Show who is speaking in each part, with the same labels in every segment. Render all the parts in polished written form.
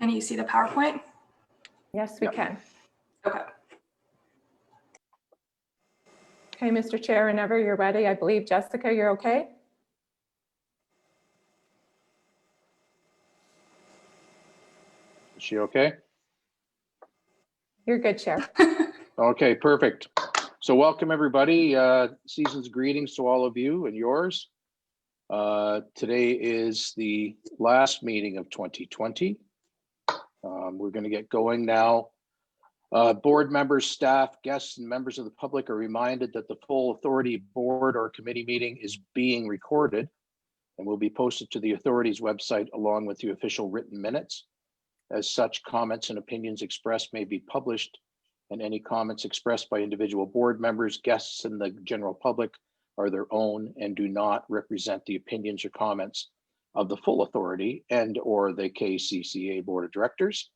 Speaker 1: Can you see the PowerPoint?
Speaker 2: Yes, we can.
Speaker 1: Okay.
Speaker 2: Okay, Mr. Chair, whenever you're ready, I believe, Jessica, you're okay?
Speaker 3: Is she okay?
Speaker 2: You're good, Chair.
Speaker 3: Okay, perfect. So welcome everybody. Season's greetings to all of you and yours. Today is the last meeting of 2020. We're going to get going now. Board members, staff, guests, and members of the public are reminded that the full authority board or committee meeting is being recorded and will be posted to the authority's website along with the official written minutes. As such, comments and opinions expressed may be published, and any comments expressed by individual board members, guests, and the general public are their own and do not represent the opinions or comments of the full authority and or the KCCA Board of Directors.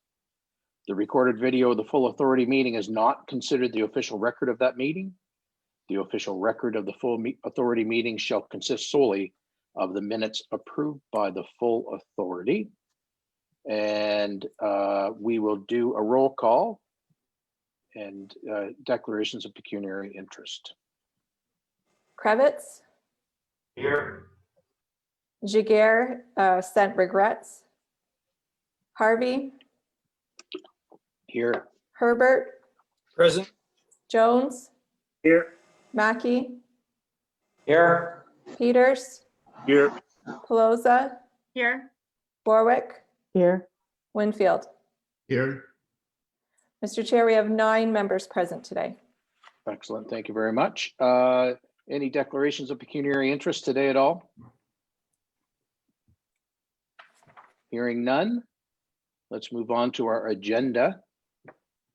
Speaker 3: The recorded video of the full authority meeting is not considered the official record of that meeting. The official record of the full authority meeting shall consist solely of the minutes approved by the full authority. And we will do a roll call and declarations of pecuniary interest.
Speaker 2: Kravitz?
Speaker 4: Here.
Speaker 2: Giguère sent regrets. Harvey?
Speaker 3: Here.
Speaker 2: Herbert?
Speaker 4: Present.
Speaker 2: Jones?
Speaker 4: Here.
Speaker 2: Mackey?
Speaker 4: Here.
Speaker 2: Peters?
Speaker 4: Here.
Speaker 2: Pelosa?
Speaker 1: Here.
Speaker 2: Warwick?
Speaker 5: Here.
Speaker 2: Winfield?
Speaker 4: Here.
Speaker 2: Mr. Chair, we have 9 members present today.
Speaker 3: Excellent. Thank you very much. Any declarations of pecuniary interest today at all? Hearing none, let's move on to our agenda.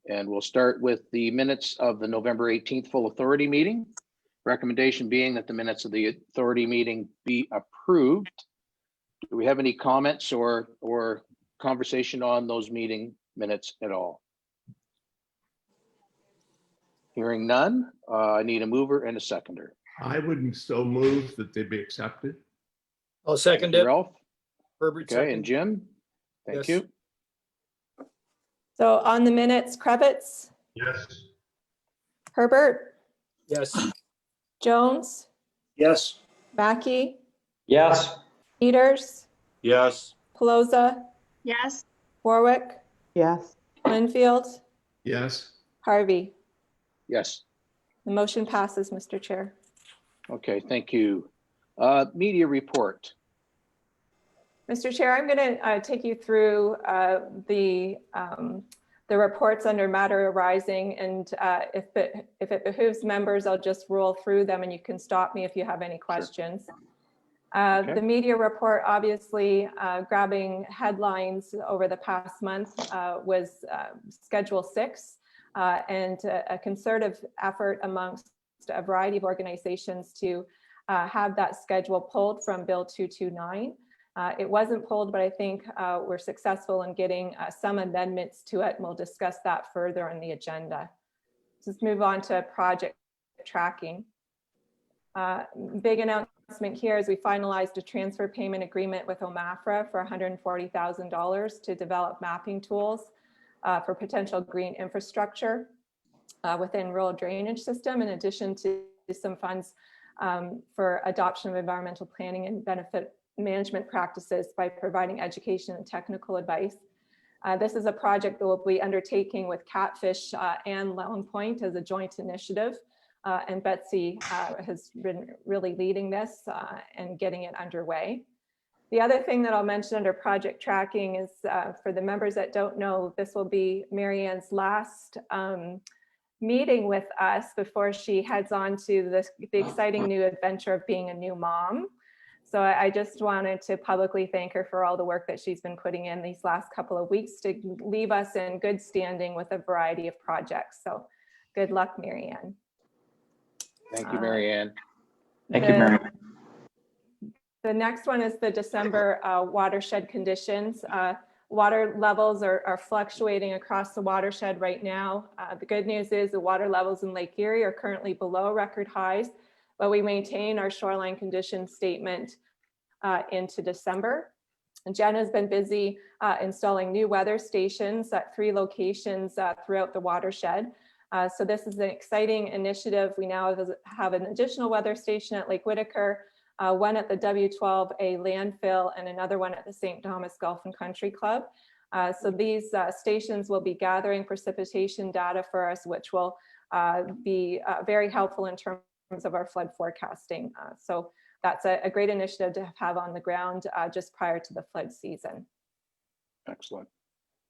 Speaker 3: And we'll start with the minutes of the November 18th full authority meeting. Recommendation being that the minutes of the authority meeting be approved. Do we have any comments or conversation on those meeting minutes at all? Hearing none, I need a mover and a seconder.
Speaker 6: I would so move that they be accepted.
Speaker 4: I'll second it.
Speaker 3: Ralph,
Speaker 4: Herbert.
Speaker 3: okay, and Jim, thank
Speaker 4: Yes.
Speaker 3: you.
Speaker 2: So on the minutes, Kravitz?
Speaker 6: Yes.
Speaker 2: Herbert?
Speaker 4: Yes.
Speaker 2: Jones?
Speaker 4: Yes.
Speaker 2: Mackey?
Speaker 4: Yes.
Speaker 2: Peters?
Speaker 4: Yes.
Speaker 2: Pelosa?
Speaker 1: Yes.
Speaker 2: Warwick?
Speaker 5: Yes.
Speaker 2: Winfield?
Speaker 6: Yes.
Speaker 2: Harvey?
Speaker 3: Yes,
Speaker 2: The motion passes, Mr. Chair.
Speaker 3: okay, thank you. Media report.
Speaker 2: Mr. Chair, I'm going to take you through the reports under matter arising, and if it behooves members, I'll just roll through them and you can stop me if you have any questions.
Speaker 3: Okay.
Speaker 2: The media report, obviously grabbing headlines over the past month, was Schedule 6 and a concerted effort amongst a variety of organizations to have that schedule pulled from Bill 229. It wasn't pulled, but I think we're successful in getting some amendments to it, and we'll discuss that further on the agenda. Let's move on to project tracking. Big announcement here is we finalized a transfer payment agreement with OMAFRA for $140,000 to develop mapping tools for potential green infrastructure within rural drainage system, in addition to some funds for adoption of environmental planning and benefit management practices by providing education and technical advice. This is a project that we'll be undertaking with Catfish and Long Point as a joint initiative. And Betsy has been really leading this and getting it underway. The other thing that I'll mention under project tracking is for the members that don't know, this will be Marianne's last meeting with us before she heads on to the exciting new adventure of being a new mom. So I just wanted to publicly thank her for all the work that she's been putting in these last couple of weeks to leave us in good standing with a variety of projects. So good luck, Marianne.
Speaker 3: Thank you, Marianne.
Speaker 4: Thank you, Mary.
Speaker 2: The next one is the December watershed conditions. Water levels are fluctuating across the watershed right now. The good news is the water levels in Lake Erie are currently below record highs, but we maintain our shoreline condition statement into December. Jen has been busy installing new weather stations at 3 locations throughout the watershed. So this is an exciting initiative. We now have an additional weather station at Lake Whitaker, one at the W12A landfill, and another one at the St. Thomas Golf and Country Club. So these stations will be gathering precipitation data for us, which will be very helpful in terms of our flood forecasting. So that's a great initiative to have on the ground just prior to the flood season.
Speaker 3: Excellent.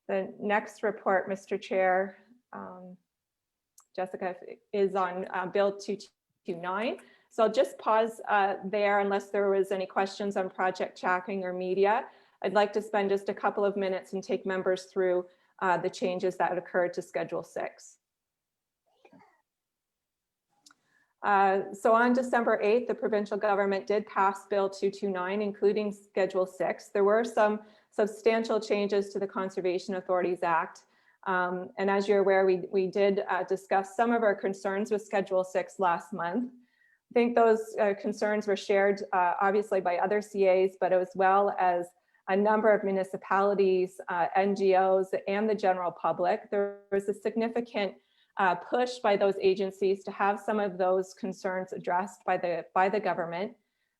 Speaker 2: The next report, Mr. Chair, Jessica, is on Bill 229. So I'll just pause there unless there was any questions on project tracking or media. I'd like to spend just a couple of minutes and take members through the changes that occurred to Schedule 6. So on December 8th, the provincial government did pass Bill 229, including Schedule 6. There were some substantial changes to the Conservation Authorities Act. And as you're aware, we did discuss some of our concerns with Schedule 6 last month. I think those concerns were shared obviously by other CAs, but as well as a number of municipalities, NGOs, and the general public. There was a significant push by those agencies to have some of those concerns addressed by the government.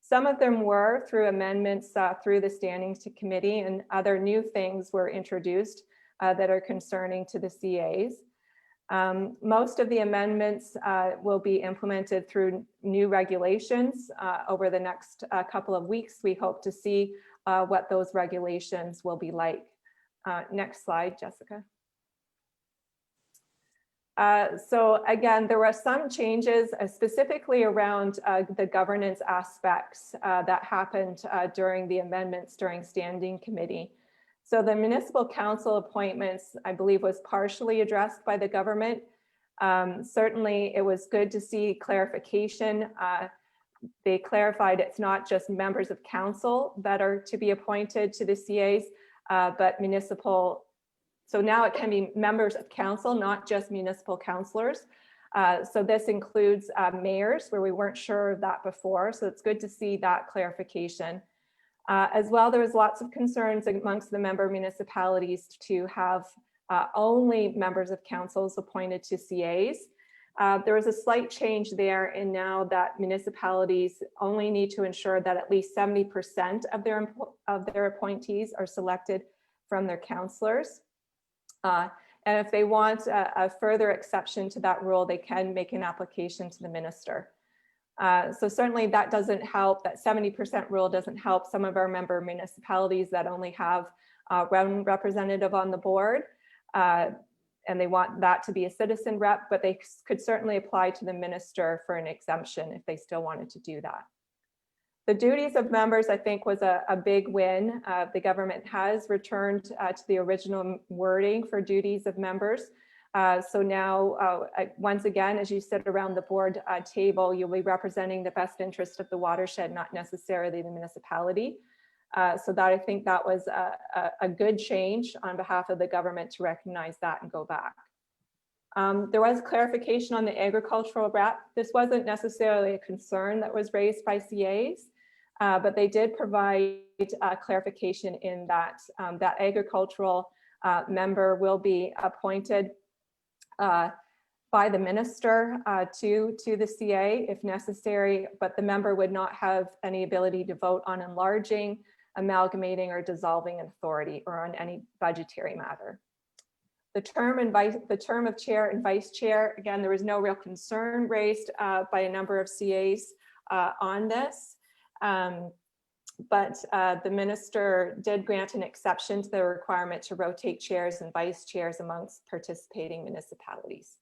Speaker 2: Some of them were through amendments through the Standing Committee, and other new things were introduced that are concerning to the CAs. Most of the amendments will be implemented through new regulations over the next couple of weeks. We hope to see what those regulations will be like. Next slide, Jessica. So again, there were some changes specifically around the governance aspects that happened during the amendments during Standing Committee. So the municipal council appointments, I believe, was partially addressed by the government. Certainly, it was good to see clarification. They clarified it's not just members of council that are to be appointed to the CAs, but municipal. So now it can be members of council, not just municipal councillors. So this includes mayors, where we weren't sure of that before. So it's good to see that clarification. As well, there was lots of concerns amongst the member municipalities to have only members of councils appointed to CAs. There was a slight change there in now that municipalities only need to ensure that at least 70% of their appointees are selected from their councillors. And if they want a further exception to that rule, they can make an application to the minister. So certainly that doesn't help, that 70% rule doesn't help some of our member municipalities that only have one representative on the board. And they want that to be a citizen rep, but they could certainly apply to the minister for an exemption if they still wanted to do that. The duties of members, I think, was a big win. The government has returned to the original wording for duties of members. So now, once again, as you sit around the board table, you'll be representing the best interest of the watershed, not necessarily the municipality. So that I think that was a good change on behalf of the government to recognize that and go back. There was clarification on the agricultural rep. This wasn't necessarily a concern that was raised by CAs, but they did provide clarification in that that agricultural member will be appointed by the minister to the CA if necessary, but the member would not have any ability to vote on enlarging, amalgamating, or dissolving an authority or on any budgetary matter. The term of chair and vice chair, again, there was no real concern raised by a number of CAs on this. But the minister did grant an exception to the requirement to rotate chairs and vice chairs amongst participating municipalities.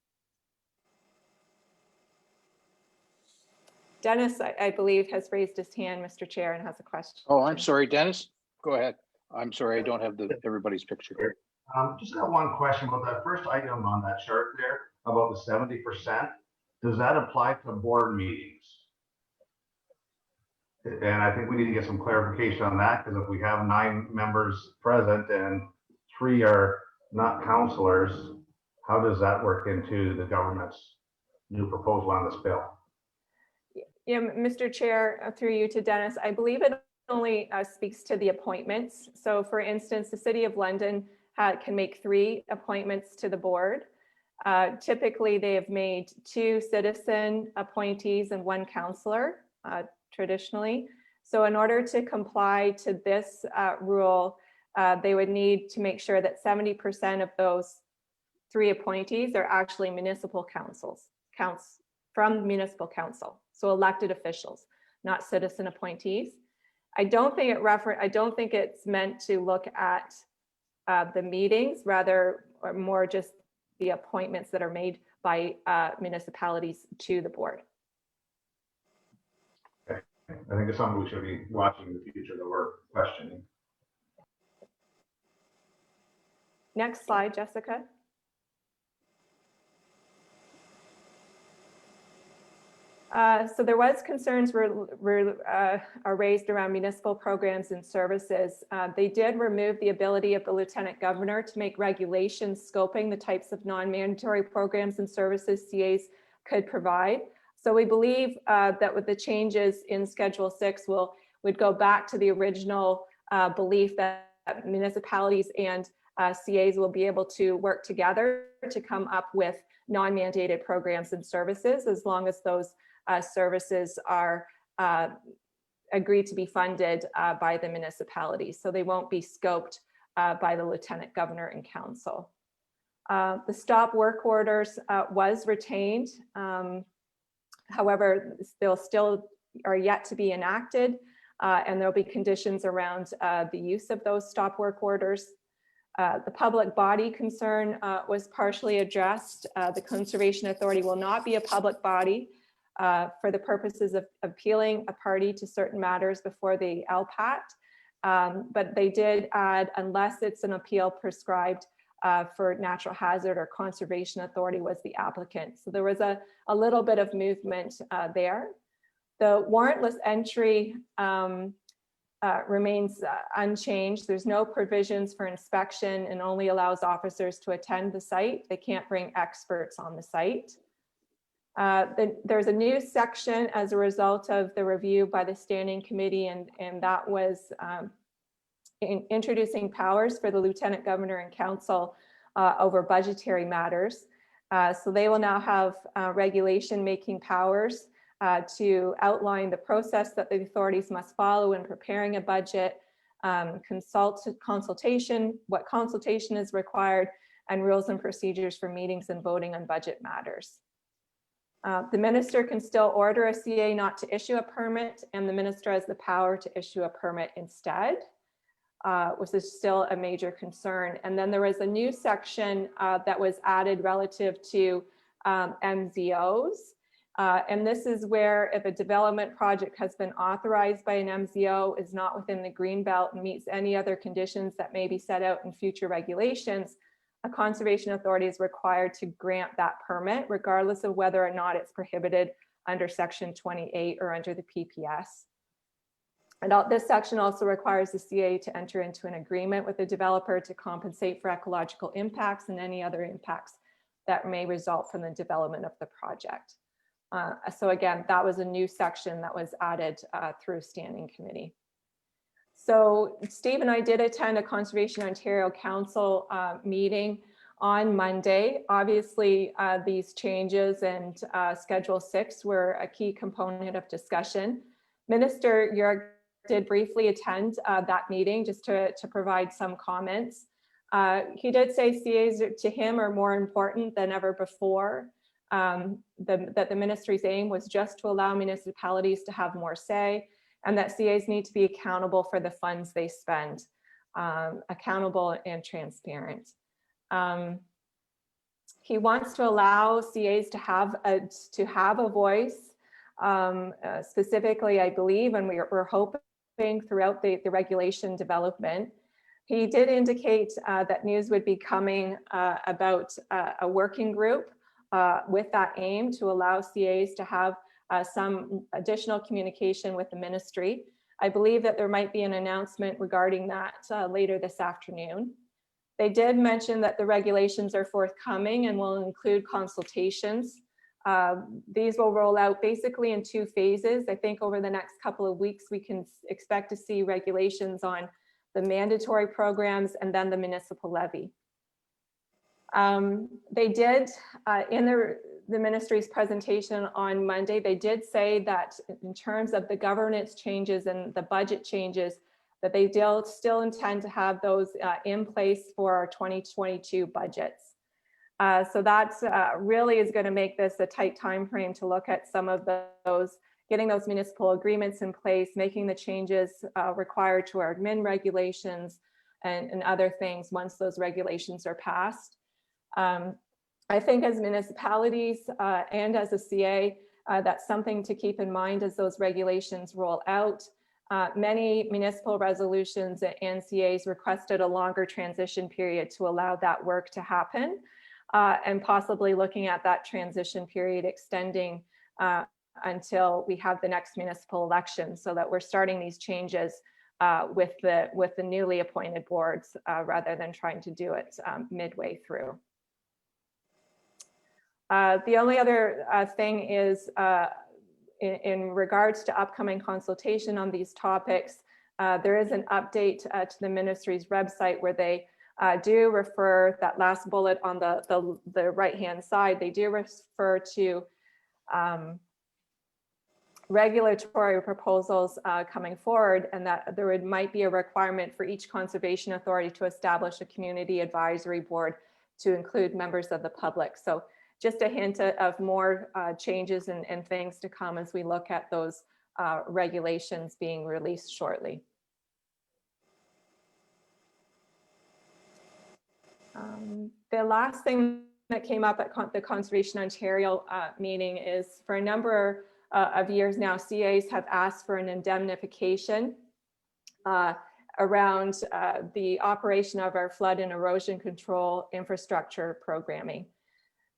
Speaker 2: Dennis, I believe, has raised his hand, Mr. Chair, and has a question.
Speaker 3: Oh, I'm sorry, Dennis. Go ahead. I'm sorry, I don't have everybody's picture.
Speaker 5: Just got one question about that first item on that chart there about the 70%. Does that apply to board meetings? And I think we need to get some clarification on that, because if we have 9 members present and 3 are not councillors, how does that work into the government's new proposal on this bill?
Speaker 2: Yeah, Mr. Chair, through you to Dennis, I believe it only speaks to the appointments. So for instance, the City of London can make 3 appointments to the board. Typically, they have made 2 citizen appointees and 1 councillor, traditionally. So in order to comply to this rule, they would need to make sure that 70% of those 3 appointees are actually municipal counts from municipal council. So elected officials, not citizen appointees. I don't think it's meant to look at the meetings, rather, or more just the appointments that are made by municipalities to the board.
Speaker 5: I think it's something we should be watching in the future that we're questioning.
Speaker 2: Next slide, Jessica. So there was concerns are raised around municipal programs and services. They did remove the ability of the Lieutenant Governor to make regulations scoping the types of non-mandatory programs and services CAs could provide. So we believe that with the changes in Schedule 6, would go back to the original belief that municipalities and CAs will be able to work together to come up with non-mandated programs and services, as long as those services are agreed to be funded by the municipality. So they won't be scoped by the Lieutenant Governor and Council. The stop work orders was retained. However, they'll still are yet to be enacted, and there'll be conditions around the use of those stop work orders. The public body concern was partially addressed. The Conservation Authority will not be a public body for the purposes of appealing a party to certain matters before the LPAT. But they did add, unless it's an appeal prescribed for natural hazard or Conservation Authority was the applicant. So there was a little bit of movement there. The warrantless entry remains unchanged. There's no provisions for inspection and only allows officers to attend the site. They can't bring experts on the site. There's a new section as a result of the review by the Standing Committee, and that was introducing powers for the Lieutenant Governor and Council over budgetary matters. So they will now have regulation making powers to outline the process that the authorities must follow in preparing a budget, consultation, what consultation is required, and rules and procedures for meetings and voting on budget matters. The minister can still order a CA not to issue a permit, and the minister has the power to issue a permit instead, which is still a major concern. And then there was a new section that was added relative to MZOs. And this is where if a development project has been authorized by an MZO, is not within the Greenbelt, and meets any other conditions that may be set out in future regulations, a Conservation Authority is required to grant that permit, regardless of whether or not it's prohibited under Section 28 or under the PPS. And this section also requires the CA to enter into an agreement with the developer to compensate for ecological impacts and any other impacts that may result from the development of the project. So again, that was a new section that was added through Standing Committee. So Steve and I did attend a Conservation Ontario Council meeting on Monday. Obviously, these changes and Schedule 6 were a key component of discussion. Minister Jörg did briefly attend that meeting just to provide some comments. He did say CAs to him are more important than ever before. That the ministry's aim was just to allow municipalities to have more say, and that CAs need to be accountable for the funds they spend, accountable and transparent. He wants to allow CAs to have a voice, specifically, I believe, and we're hoping throughout the regulation development. He did indicate that news would be coming about a working group with that aim to allow CAs to have some additional communication with the ministry. I believe that there might be an announcement regarding that later this afternoon. They did mention that the regulations are forthcoming and will include consultations These will roll out basically in 2 phases. I think over the next couple of weeks, we can expect to see regulations on the mandatory programs and then the municipal levy. They did, in the ministry's presentation on Monday, they did say that in terms of the governance changes and the budget changes, that they still intend to have those in place for our 2022 budgets. So that really is going to make this a tight time frame to look at some of those, getting those municipal agreements in place, making the changes required to our admin regulations and other things once those regulations are passed. I think as municipalities and as a CA, that's something to keep in mind as those regulations roll out. Many municipal resolutions and CAs requested a longer transition period to allow that work to happen, and possibly looking at that transition period extending until we have the next municipal election, so that we're starting these changes with the newly appointed boards rather than trying to do it midway through. The only other thing is in regards to upcoming consultation on these topics, there is an update to the ministry's website where they do refer, that last bullet on the right-hand side, they do refer to regulatory proposals coming forward, and that there might be a requirement for each conservation authority to establish a community advisory board to include members of the public. So just a hint of more changes and things to come as we look at those regulations being released shortly. The last thing that came up at the Conservation Ontario meeting is, for a number of years now, CAs have asked for an indemnification around the operation of our flood and erosion control infrastructure programming.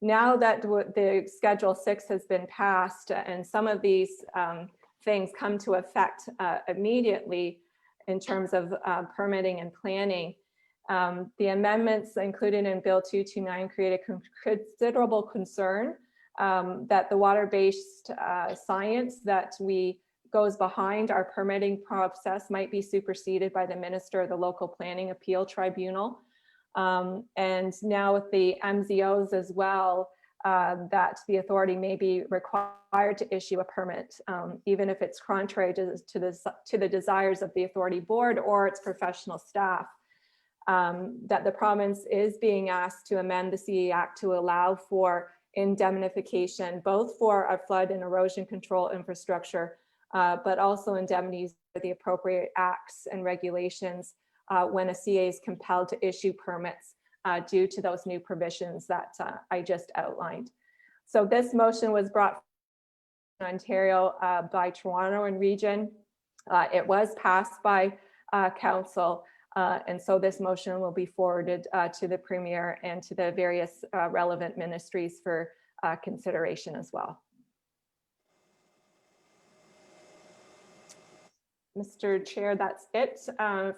Speaker 2: Now that the Schedule 6 has been passed and some of these things come to effect immediately in terms of permitting and planning, the amendments included in Bill 229 create a considerable concern that the water-based science that goes behind our permitting process might be superseded by the Minister of the Local Planning Appeal Tribunal. And now with the MZOs as well, that the authority may be required to issue a permit, even if it's contrary to the desires of the authority board or its professional staff. That the province is being asked to amend the CE Act to allow for indemnification, both for our flood and erosion control infrastructure, but also indemnities for the appropriate acts and regulations when a CA is compelled to issue permits due to those new provisions that I just outlined. So this motion was brought in Ontario by Toronto and Region. It was passed by Council. And so this motion will be forwarded to the Premier and to the various relevant ministries for consideration as well. Mr. Chair, that's it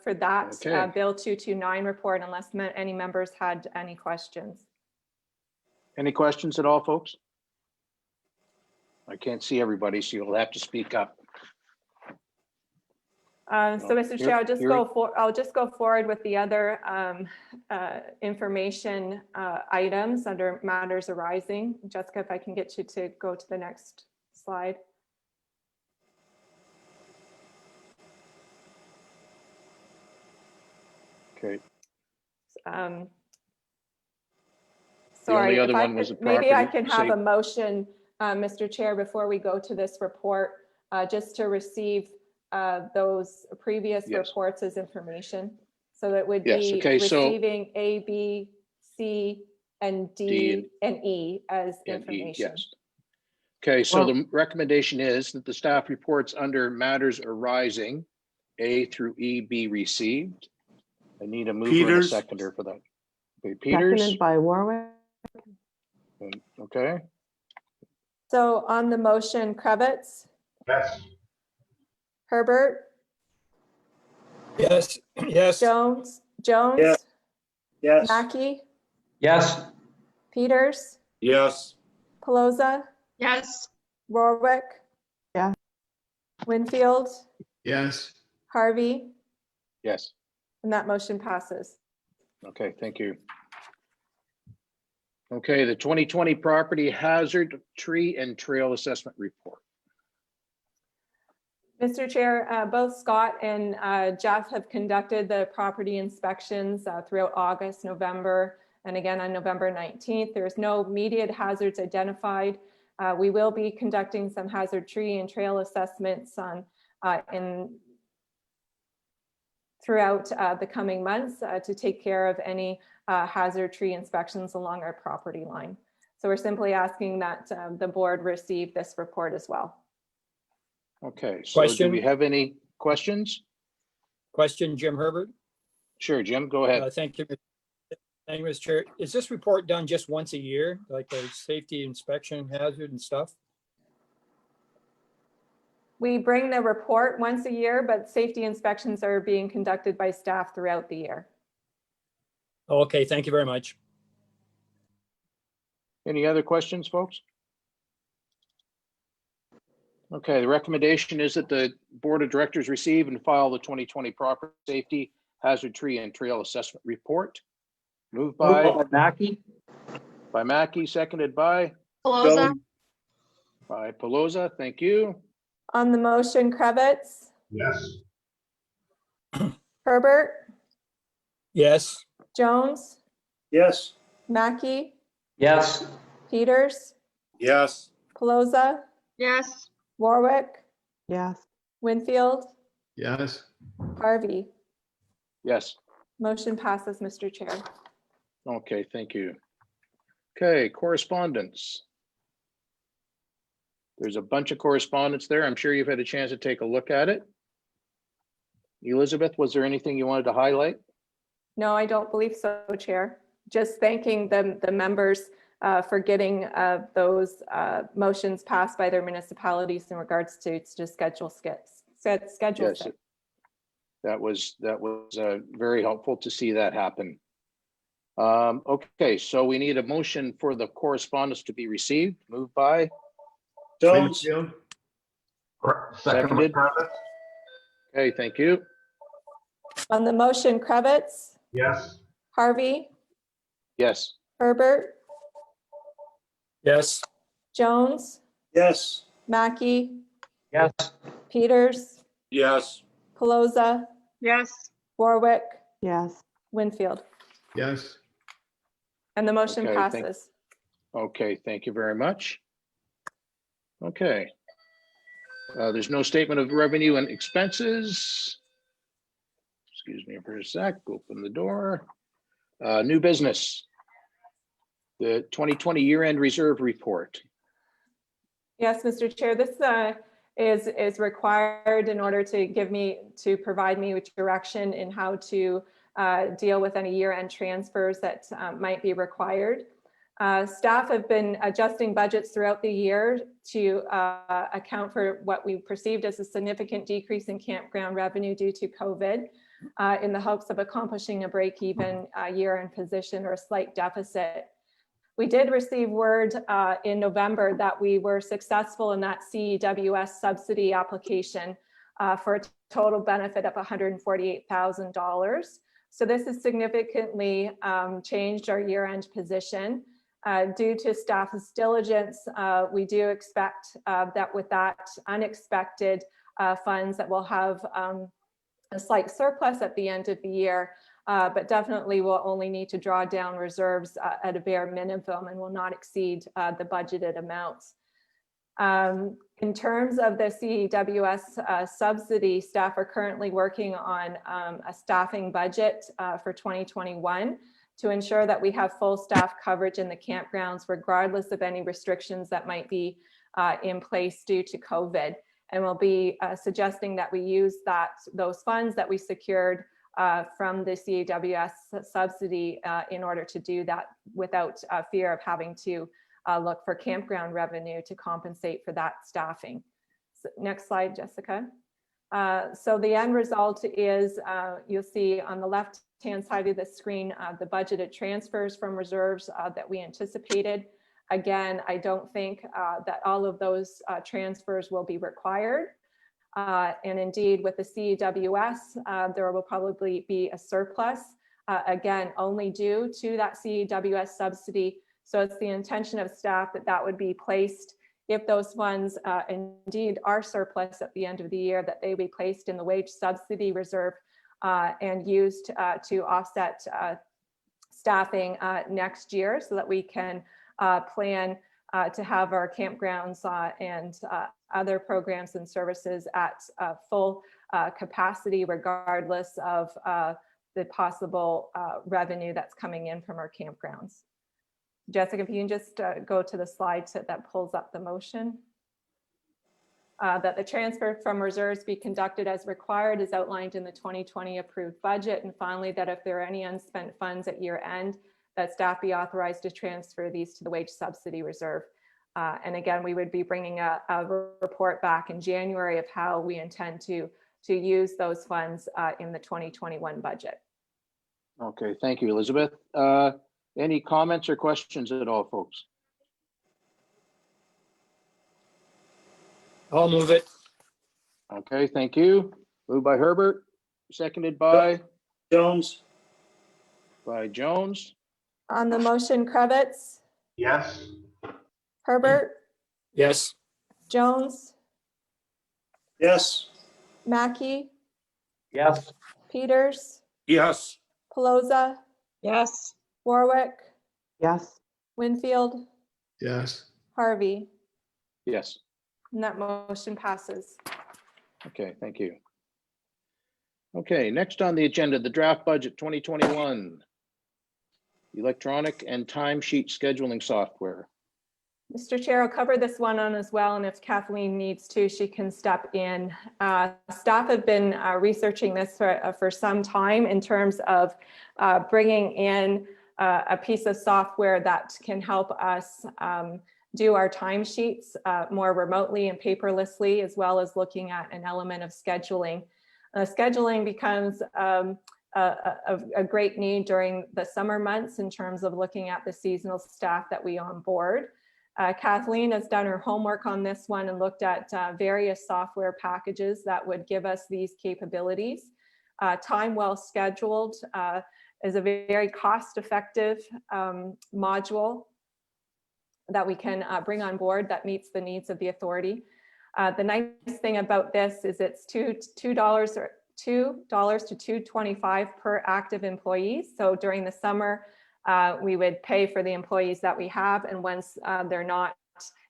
Speaker 2: for that
Speaker 3: Okay.
Speaker 2: Bill 229 report, unless any members had any questions.
Speaker 3: Any questions at all, folks? I can't see everybody, so you'll have to speak up.
Speaker 2: So, Mr. Chair, I'll just go forward with the other information items under matters arising. Jessica, if I can get you to go to the next slide.
Speaker 3: Okay.
Speaker 2: Sorry,
Speaker 3: other one was a
Speaker 2: maybe I
Speaker 3: property
Speaker 2: can have a
Speaker 3: safe-
Speaker 2: motion, Mr. Chair, before we go to this report, just to receive those previous
Speaker 3: Yes.
Speaker 2: reports as information. So that would
Speaker 3: Yes,
Speaker 2: be
Speaker 3: okay, so-
Speaker 2: receiving A, B, C, and D, and E as
Speaker 3: And E,
Speaker 2: information.
Speaker 3: yes. Okay, so the recommendation is that the staff reports under matters arising, A through E, be received. I need a mover and a
Speaker 4: Peters.
Speaker 3: seconder for that. Okay, Peters,
Speaker 7: Seconded by Warwick.
Speaker 3: okay,
Speaker 2: So on the motion, Kravitz,
Speaker 5: Yes.
Speaker 2: Herbert,
Speaker 8: Yes, yes,
Speaker 2: Jones,
Speaker 8: yes,
Speaker 2: Mackey,
Speaker 4: Yes.
Speaker 2: Peters,
Speaker 8: yes,
Speaker 2: Pelosa,
Speaker 1: Yes.
Speaker 2: Warwick.
Speaker 7: Yeah.
Speaker 2: Winfield,
Speaker 6: Yes.
Speaker 2: Harvey,
Speaker 3: Yes.
Speaker 2: and that motion passes.
Speaker 3: Okay, thank you. Okay, the 2020 Property Hazard Tree and Trail Assessment Report.
Speaker 2: Mr. Chair, both Scott and Jeff have conducted the property inspections throughout August, November, and again on November 19th. There's no immediate hazards identified. We will be conducting some hazard tree and trail assessments throughout the coming months to take care of any hazard tree inspections along our property line. So we're simply asking that the board receive this report as well.
Speaker 3: Okay, so do
Speaker 8: Question.
Speaker 3: we have any questions?
Speaker 8: Question, Jim Herbert.
Speaker 3: Sure, Jim, go ahead.
Speaker 8: Thank you. Thank you, Mr. Chair. Is this report done just once a year, like a safety inspection hazard and stuff?
Speaker 2: We bring the report once a year, but safety inspections are being conducted by staff throughout the year.
Speaker 8: Okay, thank you very much.
Speaker 3: Any other questions, folks? Okay, the recommendation is that the Board of Directors receive and file the 2020 Property Safety Hazard Tree and Trail Assessment Report. Moved by
Speaker 4: Mackey.
Speaker 3: Mackey, seconded by
Speaker 1: Pelosa.
Speaker 3: Pelosa. Thank you.
Speaker 2: On the motion, Kravitz,
Speaker 5: Yes.
Speaker 2: Herbert,
Speaker 8: Yes.
Speaker 2: Jones,
Speaker 4: Yes.
Speaker 2: Mackey,
Speaker 4: Yes.
Speaker 2: Peters,
Speaker 4: Yes.
Speaker 2: Pelosa,
Speaker 1: Yes.
Speaker 2: Warwick,
Speaker 7: Yes.
Speaker 2: Winfield,
Speaker 6: Yes.
Speaker 2: Harvey.
Speaker 3: Yes.
Speaker 2: Motion passes, Mr. Chair.
Speaker 3: Okay, thank you. Okay, correspondence. There's a bunch of correspondence there. I'm sure you've had a chance to take a look at it. Elizabeth, was there anything you wanted to highlight?
Speaker 2: No, I don't believe so, Chair. Just thanking the members for getting those motions passed by their municipalities in regards to schedule skits. Schedule
Speaker 3: Yes,
Speaker 2: skits.
Speaker 3: that was very helpful to see that happen. Okay, so we need a motion for the correspondence to be received. Moved by,
Speaker 4: Jones.
Speaker 6: Winfield.
Speaker 5: Second,
Speaker 3: Seconded.
Speaker 5: Kravitz?
Speaker 3: okay, thank you.
Speaker 2: On the motion, Kravitz,
Speaker 5: Yes.
Speaker 2: Harvey,
Speaker 3: Yes.
Speaker 2: Herbert,
Speaker 8: Yes.
Speaker 2: Jones,
Speaker 4: Yes.
Speaker 2: Mackey,
Speaker 4: Yes.
Speaker 2: Peters,
Speaker 4: Yes.
Speaker 2: Pelosa,
Speaker 1: Yes.
Speaker 2: Warwick,
Speaker 7: Yes.
Speaker 2: Winfield.
Speaker 6: Yes.
Speaker 2: And the motion
Speaker 3: Okay,
Speaker 2: passes.
Speaker 3: Okay, thank you very much. Okay. There's no statement of revenue and expenses. Excuse me for a sec, open the door. New business. The 2020 year-end reserve report.
Speaker 2: Yes, Mr. Chair, this is required in order to provide me with direction in how to deal with any year-end transfers that might be required. Staff have been adjusting budgets throughout the year to account for what we perceived as a significant decrease in campground revenue due to COVID, in the hopes of accomplishing a break-even year-end position or a slight deficit. We did receive word in November that we were successful in that CEWS subsidy application for a total benefit of $148,000. So this has significantly changed our year-end position. Due to staff's diligence, we do expect that with that unexpected funds that we'll have a slight surplus at the end of the year, but definitely we'll only need to draw down reserves at a bare minimum and will not exceed the budgeted amounts. In terms of the CEWS subsidy, staff are currently working on a staffing budget for 2021 to ensure that we have full staff coverage in the campgrounds, regardless of any restrictions that might be in place due to COVID. And we'll be suggesting that we use those funds that we secured from the CEWS subsidy in order to do that without fear of having to look for campground revenue to compensate for that staffing. So next slide, Jessica. So the end result is you'll see on the left-hand side of the screen the budgeted transfers from reserves that we anticipated. Again, I don't think that all of those transfers will be required. And indeed, with the CEWS, there will probably be a surplus, again, only due to that CEWS subsidy. So it's the intention of staff that that would be placed, if those funds indeed are surplus at the end of the year, that they be placed in the wage subsidy reserve and used to offset staffing next year, so that we can plan to have our campgrounds and other programs and services at full capacity, regardless of the possible revenue that's coming in from our campgrounds. Jessica, if you can just go to the slide that pulls up the motion. That the transfer from reserves be conducted as required is outlined in the 2020 approved budget. And finally, that if there are any unspent funds at year end, that staff be authorized to transfer these to the wage subsidy reserve. And again, we would be bringing a report back in January of how we intend to use those funds in the 2021 budget.
Speaker 3: Okay, thank you, Elizabeth. Any comments or questions at all, folks?
Speaker 8: I'll move it.
Speaker 3: Okay, thank you. Moved by Herbert, seconded by
Speaker 4: Jones.
Speaker 3: Jones.
Speaker 2: On the motion, Kravitz,
Speaker 5: Yes.
Speaker 2: Herbert,
Speaker 8: Yes.
Speaker 2: Jones,
Speaker 4: Yes.
Speaker 2: Mackey,
Speaker 4: Yes.
Speaker 2: Peters,
Speaker 4: Yes.
Speaker 2: Pelosa,
Speaker 1: Yes.
Speaker 2: Warwick,
Speaker 7: yes,
Speaker 2: Winfield,
Speaker 6: yes,
Speaker 2: Harvey,
Speaker 3: Yes.
Speaker 2: and that motion passes.
Speaker 3: Okay, thank you. Okay, next on the agenda, the draft budget 2021. Electronic and timesheet scheduling software.
Speaker 2: Mr. Chair, I'll cover this one on as well, and if Kathleen needs to, she can step in. Staff have been researching this for some time in terms of bringing in a piece of software that can help us do our timesheets more remotely and paperlessly, as well as looking at an element of scheduling. Scheduling becomes a great need during the summer months in terms of looking at the seasonal staff that we onboard. Kathleen has done her homework on this one and looked at various software packages that would give us these capabilities. Time Well Scheduled is a very cost-effective module that we can bring on board that meets the needs of the authority. The nice thing about this is it's $2 to $2.25 per active employee. So during the summer, we would pay for the employees that we have, and once they're not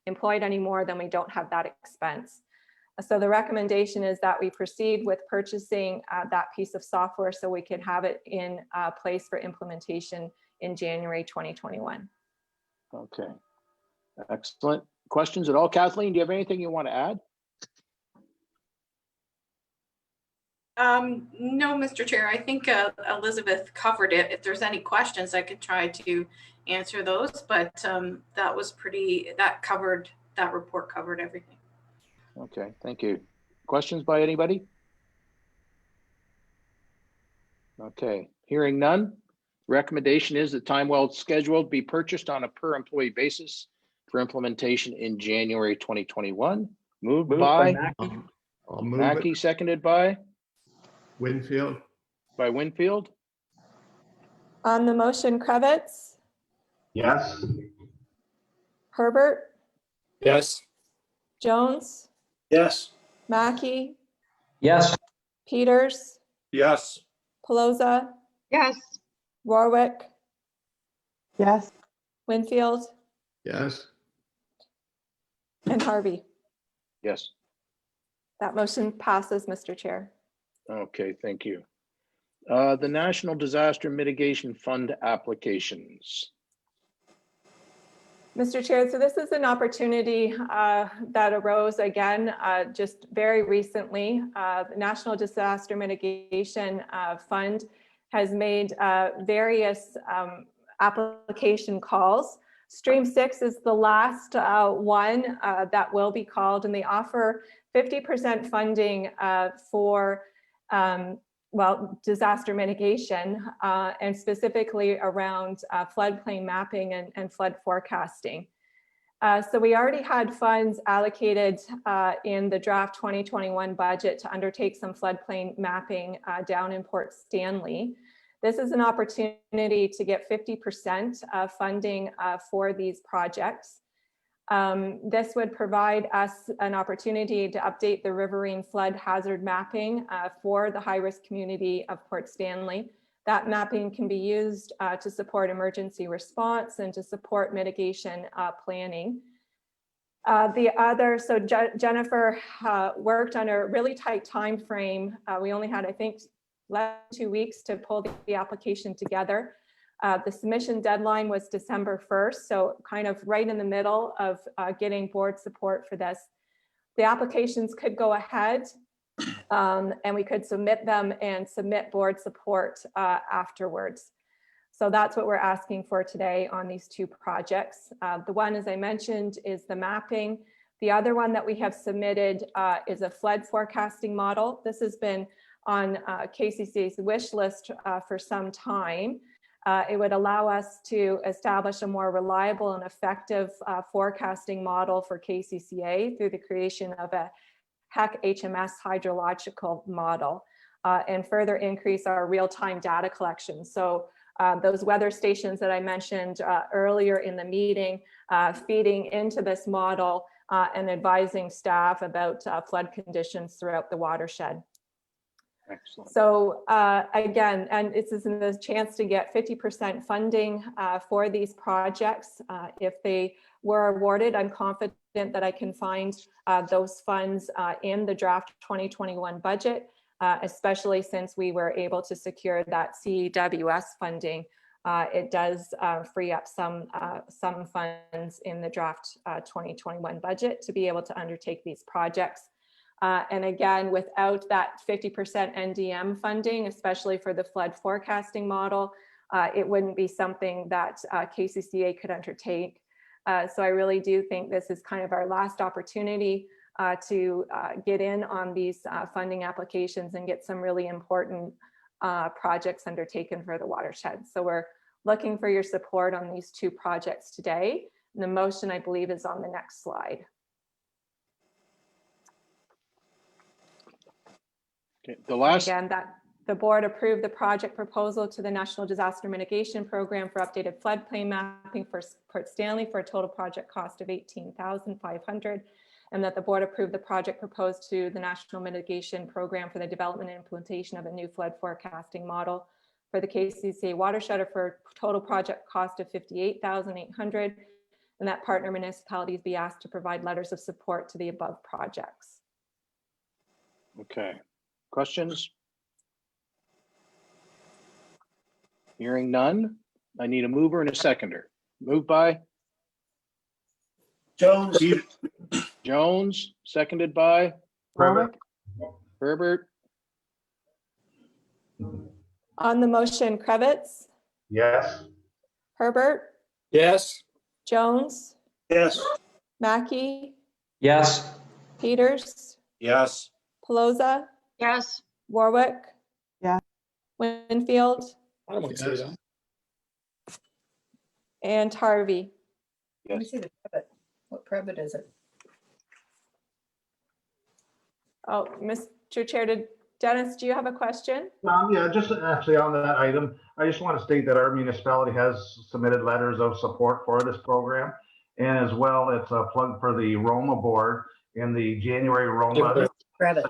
Speaker 2: employed anymore, then we don't have that expense. So the recommendation is that we proceed with purchasing that piece of software so we can have it in place for implementation in January 2021.
Speaker 3: Okay, excellent. Questions at all? Kathleen, do you have anything you want to add?
Speaker 9: No, Mr. Chair, I think Elizabeth covered it. If there's any questions, I could try to answer those, but that report covered everything.
Speaker 3: Okay, thank you. Questions by anybody? Okay, hearing none. Recommendation is that Time Well Scheduled be purchased on a per employee basis for implementation in January 2021. Moved by
Speaker 6: I'll move
Speaker 3: Mackey,
Speaker 6: it.
Speaker 3: seconded by
Speaker 6: Winfield,
Speaker 3: Winfield.
Speaker 2: On the motion, Kravitz,
Speaker 5: Yes.
Speaker 2: Herbert,
Speaker 8: Yes.
Speaker 2: Jones,
Speaker 4: Yes.
Speaker 2: Mackey,
Speaker 4: Yes.
Speaker 2: Peters,
Speaker 4: Yes.
Speaker 2: Pelosa,
Speaker 1: Yes.
Speaker 2: Warwick,
Speaker 7: yes,
Speaker 2: Winfield,
Speaker 6: yes,
Speaker 2: and Harvey.
Speaker 3: Yes.
Speaker 2: That motion passes, Mr. Chair.
Speaker 3: Okay, thank you. The National Disaster Mitigation Fund applications.
Speaker 2: Mr. Chair, so this is an opportunity that arose again just very recently. The National Disaster Mitigation Fund has made various application calls. Stream 6 is the last one that will be called, and they offer 50% funding for disaster mitigation and specifically around floodplain mapping and flood forecasting. So we already had funds allocated in the draft 2021 budget to undertake some floodplain mapping down in Port Stanley. This is an opportunity to get 50% funding for these projects. This would provide us an opportunity to update the riverine flood hazard mapping for the high-risk community of Port Stanley. That mapping can be used to support emergency response and to support mitigation planning. Jennifer worked on a really tight time frame. We only had, I think, less than 2 weeks to pull the application together. The submission deadline was December 1st, so kind of right in the middle of getting board support for this. The applications could go ahead and we could submit them and submit board support afterwards. So that's what we're asking for today on these two projects. The one, as I mentioned, is the mapping. The other one that we have submitted is a flood forecasting model. This has been on KCCA's wish list for some time. It would allow us to establish a more reliable and effective forecasting model for KCCA through the creation of a HEC HMS hydrological model and further increase our real-time data collection. So those weather stations that I mentioned earlier in the meeting, feeding into this model and advising staff about flood conditions throughout the watershed.
Speaker 3: Excellent.
Speaker 2: So again, and this is a chance to get 50% funding for these projects. If they were awarded, I'm confident that I can find those funds in the draft 2021 budget, especially since we were able to secure that CEWS funding. It does free up some funds in the draft 2021 budget to be able to undertake these projects. And again, without that 50% NDM funding, especially for the flood forecasting model, it wouldn't be something that KCCA could undertake. So I really do think this is kind of our last opportunity to get in on these funding applications and get some really important projects undertaken for the watershed. So we're looking for your support on these two projects today. And the motion, I believe, is on the next slide.
Speaker 3: Okay, the last,
Speaker 2: Again, that the board approved the project proposal to the National Disaster Mitigation Program for updated floodplain mapping for Port Stanley for a total project cost of $18,500, and that the board approved the project proposed to the National Mitigation Program for the development and implementation of a new flood forecasting model for the KCCA watershed for a total project cost of $58,800, and that partner municipalities be asked to provide letters of support to the above projects.
Speaker 3: okay. Questions? Hearing none, I need a mover and a seconder. Moved by
Speaker 4: Jones.
Speaker 3: Jones, seconded by
Speaker 5: Herbert?
Speaker 3: Herbert.
Speaker 2: On the motion, Kravitz,
Speaker 5: Yes.
Speaker 2: Herbert,
Speaker 8: Yes.
Speaker 2: Jones,
Speaker 4: Yes.
Speaker 2: Mackey,
Speaker 4: Yes.
Speaker 2: Peters,
Speaker 4: Yes.
Speaker 2: Pelosa,
Speaker 1: yes,
Speaker 2: Warwick.
Speaker 7: Yeah.
Speaker 2: Winfield
Speaker 8: I won't say
Speaker 6: Yes.
Speaker 8: that.
Speaker 2: and Harvey.
Speaker 10: Let me see the Privet. What Privet is it?
Speaker 2: Oh, Mr. Chair, Dennis, do you have a question?
Speaker 5: Yeah, just actually on that item, I just want to state that our municipality has submitted letters of support for this program. And as well, it's a plug for the Roma board. In the January Roma,
Speaker 10: Privet.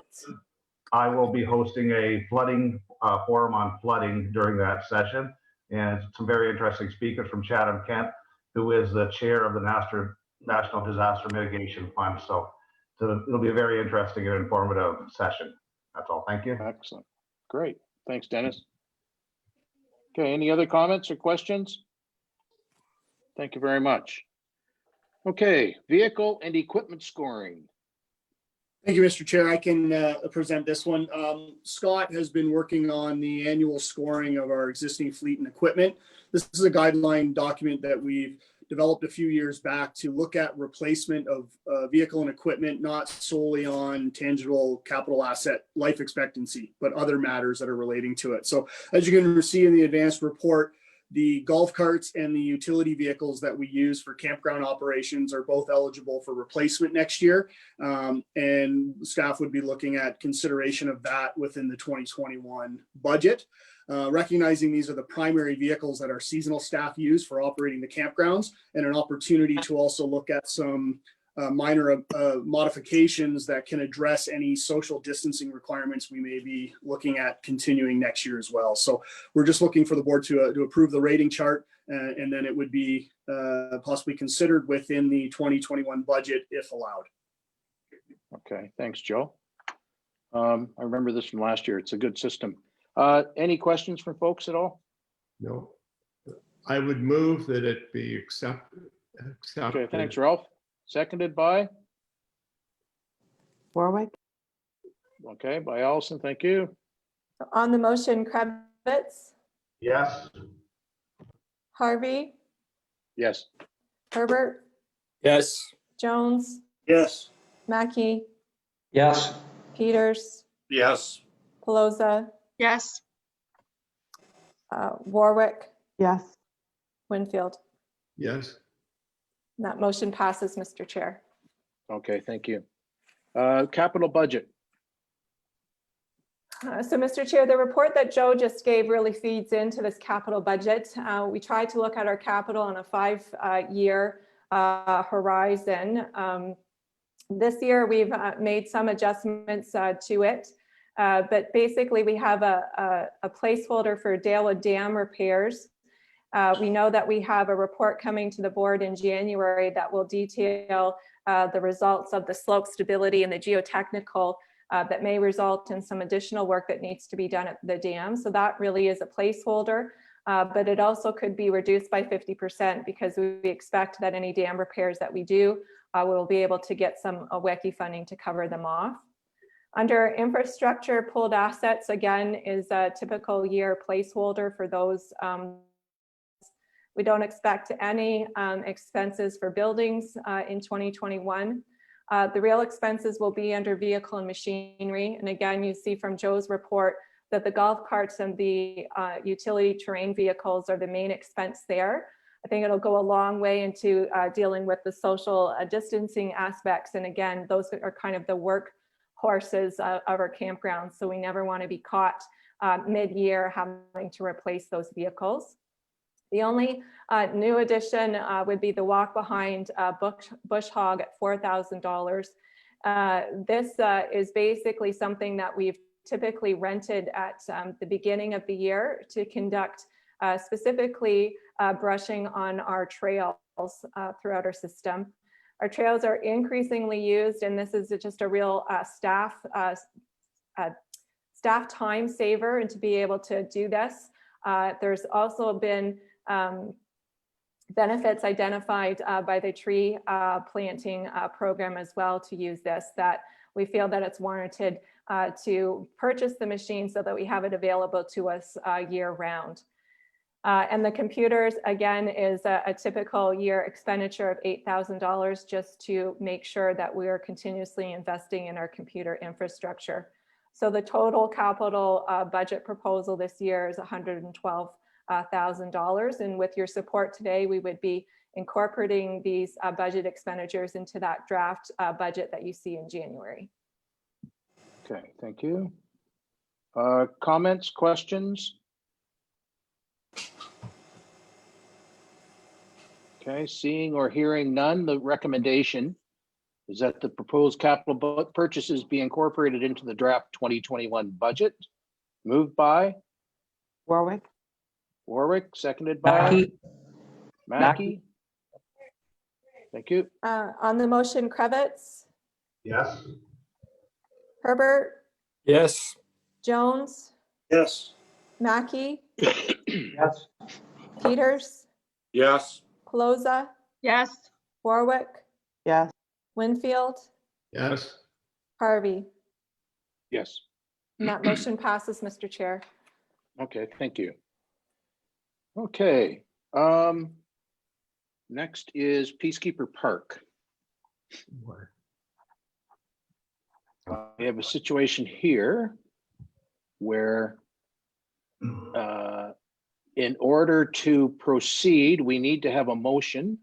Speaker 5: I will be hosting a flooding forum on flooding during that session. And some very interesting speakers from Chatham-Kent, who is the chair of the National Disaster Mitigation Fund. So it'll be a very interesting and informative session. That's all. Thank you.
Speaker 3: Excellent. Great. Thanks, Dennis. Okay, any other comments or questions? Thank you very much. Okay, vehicle and equipment scoring.
Speaker 11: Thank you, Mr. Chair. I can present this one. Scott has been working on the annual scoring of our existing fleet and equipment. This is a guideline document that we've developed a few years back to look at replacement of vehicle and equipment, not solely on tangible capital asset life expectancy, but other matters that are relating to it. So as you can see in the advanced report, The golf carts and the utility vehicles that we use for campground operations are both eligible for replacement next year. And staff would be looking at consideration of that within the 2021 budget. Recognizing these are the primary vehicles that our seasonal staff use for operating the campgrounds, and an opportunity to also look at some minor modifications that can address any social distancing requirements we may be looking at continuing next year as well. So we're just looking for the board to approve the rating chart, and then it would be possibly considered within the 2021 budget if allowed.
Speaker 3: Okay, thanks, Joe. I remember this from last year. It's a good system. Any questions from folks at all?
Speaker 6: No. I would move that it be accepted.
Speaker 3: Okay, thanks, Ralph. Seconded by?
Speaker 7: Warwick,
Speaker 3: Okay, by Allison, thank you.
Speaker 2: On the motion, Krebitz,
Speaker 5: Yes.
Speaker 2: Harvey,
Speaker 3: Yes.
Speaker 2: Herbert,
Speaker 4: Yes.
Speaker 2: Jones,
Speaker 11: Yes.
Speaker 2: Mackey,
Speaker 4: Yes.
Speaker 2: Peters,
Speaker 4: Yes.
Speaker 2: Pelosa,
Speaker 1: Yes.
Speaker 2: Warwick,
Speaker 7: yes.
Speaker 2: Winfield.
Speaker 6: Yes.
Speaker 2: And that motion passes, Mr. Chair.
Speaker 3: Okay, thank you. Capital budget.
Speaker 2: So, Mr. Chair, the report that Joe just gave really feeds into this capital budget. We tried to look at our capital on a 5-year horizon. This year, we've made some adjustments to it, but basically we have a placeholder for Dalewood Dam repairs. We know that we have a report coming to the board in January that will detail the results of the slope stability and the geotechnical that may result in some additional work that needs to be done at the dam. So that really is a placeholder, but it also could be reduced by 50% because we expect that any dam repairs that we do, we'll be able to get some WECI funding to cover them off. Under infrastructure, pooled assets, again, is a typical year placeholder for those. We don't expect any expenses for buildings in 2021. The real expenses will be under vehicle and machinery. And again, you see from Joe's report that the golf carts and the utility terrain vehicles are the main expense there. I think it'll go a long way into dealing with the social distancing aspects. And again, those are kind of the work horses of our campgrounds. So we never want to be caught mid-year having to replace those vehicles. The only new addition would be the walk behind Bush Hog at $4,000. This is basically something that we've typically rented at the beginning of the year to conduct specifically brushing on our trails throughout our system. Our trails are increasingly used, and this is just a real staff time saver, and to be able to do this. There's also been benefits identified by the tree planting program as well to use this, that we feel that it's warranted to purchase the machine so that we have it available to us year round. And the computers, again, is a typical year expenditure of $8,000 just to make sure that we are continuously investing in our computer infrastructure. So the total capital budget proposal this year is $112,000. And with your support today, we would be incorporating these budget expenditures into that draft budget that you see in January.
Speaker 3: Okay, thank you. Comments, questions? Okay, seeing or hearing none, the recommendation is that the proposed capital purchases be incorporated into the draft 2021 budget. Moved by
Speaker 7: Warwick,
Speaker 3: seconded by Mackey. Thank you.
Speaker 2: On the motion, Krebitz,
Speaker 5: Yes.
Speaker 2: Herbert,
Speaker 4: Yes.
Speaker 2: Jones,
Speaker 11: Yes.
Speaker 2: Mackey,
Speaker 4: Yes.
Speaker 2: Peters,
Speaker 4: Yes.
Speaker 2: Pelosa,
Speaker 1: Yes.
Speaker 2: Warwick,
Speaker 7: yes.
Speaker 2: Winfield,
Speaker 6: Yes.
Speaker 2: Harvey.
Speaker 3: Yes.
Speaker 2: And that motion passes, Mr. Chair.
Speaker 3: Okay, thank you. Okay. Next is Peacekeeper Park. We have a situation here where in order to proceed, we need to have a motion.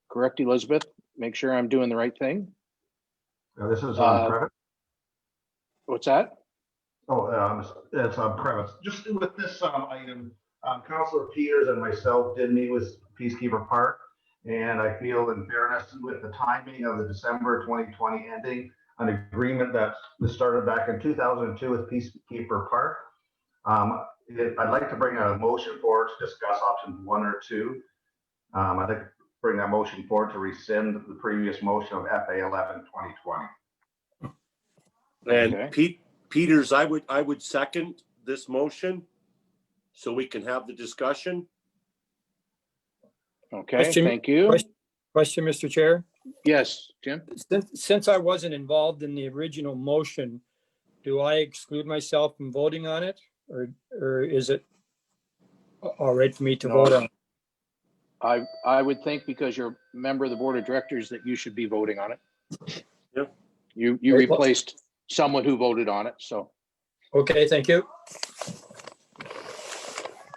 Speaker 3: Correct, Elizabeth? Make sure I'm doing the right thing.
Speaker 5: This is on credit.
Speaker 3: What's that?
Speaker 5: It's on premise. Just with this item, Councilor Peters and myself did meet with Peacekeeper Park, and I feel in fairness with the timing of the December 2020 ending, an agreement that was started back in 2002 with Peacekeeper Park. I'd like to bring a motion forward to discuss options 1 or 2. I'd like to bring that motion forward to rescind the previous motion of FA 11 2020.
Speaker 12: And
Speaker 3: Okay.
Speaker 12: Peters, I would second this motion so we can have the discussion.
Speaker 3: Okay,
Speaker 8: Question-
Speaker 3: thank you.
Speaker 8: Question, Mr. Chair.
Speaker 3: Yes, Jim?
Speaker 8: Since I wasn't involved in the original motion, do I exclude myself from voting on it? Or is it all right for me to
Speaker 3: No.
Speaker 8: vote on?
Speaker 3: I would think because you're a member of the board of directors that you should be voting on it.
Speaker 12: Yep.
Speaker 3: You
Speaker 8: Right, well-
Speaker 3: replaced someone who voted on it, so.
Speaker 8: Okay, thank you.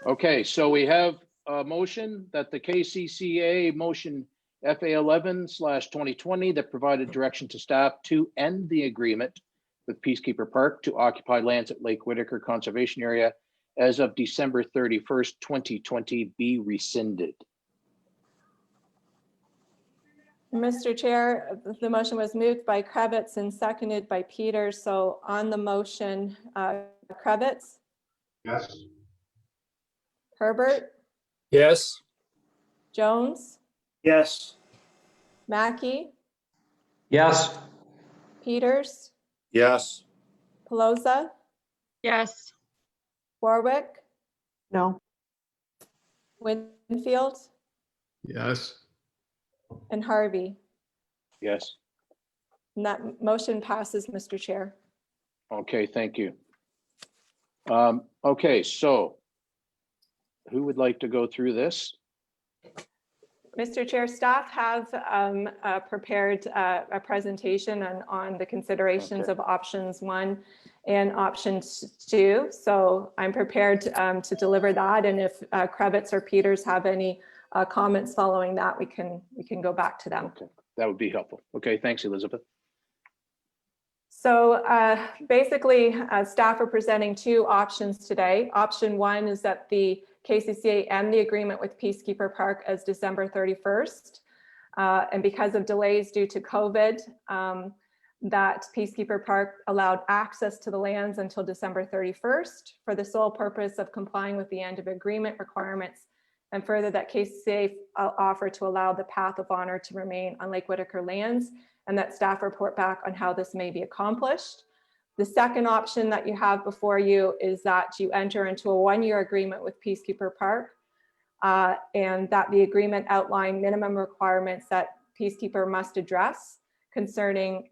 Speaker 3: Okay, so we have a motion that the KCCA motion FA 11/2020 that provided direction to staff to end the agreement with Peacekeeper Park to occupy lands at Lake Whitaker Conservation Area as of December 31st, 2020 be rescinded.
Speaker 2: Mr. Chair, the motion was moved by Krebitz and seconded by Peters. So on the motion, Krebitz,
Speaker 5: Yes.
Speaker 2: Herbert,
Speaker 8: Yes.
Speaker 2: Jones,
Speaker 4: Yes.
Speaker 2: Mackey,
Speaker 4: Yes.
Speaker 2: Peters,
Speaker 12: Yes.
Speaker 2: Pelosa,
Speaker 1: Yes.
Speaker 2: Warwick,
Speaker 7: No.
Speaker 2: Winfield,
Speaker 6: Yes.
Speaker 2: and Harvey.
Speaker 3: Yes,
Speaker 2: And that motion passes, Mr. Chair.
Speaker 3: okay, thank you. Okay, so who would like to go through this?
Speaker 2: Mr. Chair, staff have prepared a presentation on the considerations
Speaker 3: Okay.
Speaker 2: of options 1 and options 2. So I'm prepared to deliver that. And if Krebitz or Peters have any comments following that, we can go back to them.
Speaker 3: Okay, that would be helpful. Okay, thanks, Elizabeth.
Speaker 2: So basically, staff are presenting 2 options today. Option 1 is that the KCCA end the agreement with Peacekeeper Park as December 31st. And because of delays due to COVID, that Peacekeeper Park allowed access to the lands until December 31st for the sole purpose of complying with the end of agreement requirements. And further, that KCCA offered to allow the Path of Honor to remain on Lake Whitaker lands, and that staff report back on how this may be accomplished. The second option that you have before you is that you enter into a 1-year agreement with Peacekeeper Park, and that the agreement outline minimum requirements that Peacekeeper must address concerning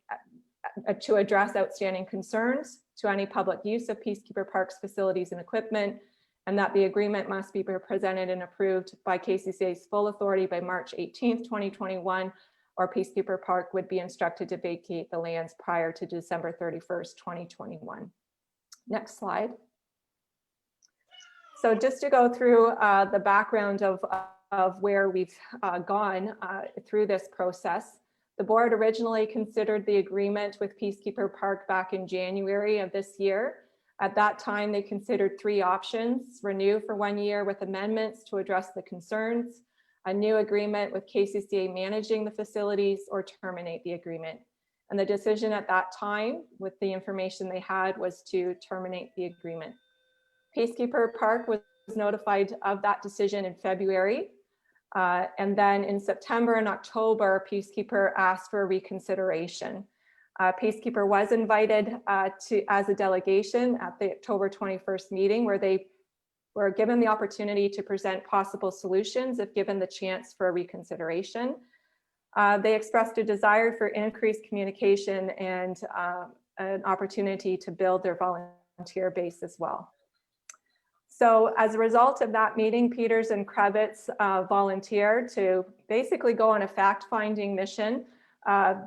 Speaker 2: to address outstanding concerns to any public use of Peacekeeper Park's facilities and equipment, and that the agreement must be presented and approved by KCCA's full authority by March 18th, 2021, or Peacekeeper Park would be instructed to vacate the lands prior to December 31st, 2021. Next slide. So just to go through the background of where we've gone through this process, the board originally considered the agreement with Peacekeeper Park back in January of this year. At that time, they considered 3 options: renew for 1 year with amendments to address the concerns, a new agreement with KCCA managing the facilities, or terminate the agreement. And the decision at that time, with the information they had, was to terminate the agreement. Peacekeeper Park was notified of that decision in February. And then in September and October, Peacekeeper asked for reconsideration. Peacekeeper was invited as a delegation at the October 21st meeting, where they were given the opportunity to present possible solutions if given the chance for a reconsideration. They expressed a desire for increased communication and an opportunity to build their volunteer base as well. So as a result of that meeting, Peters and Krebitz volunteered to basically go on a fact-finding mission.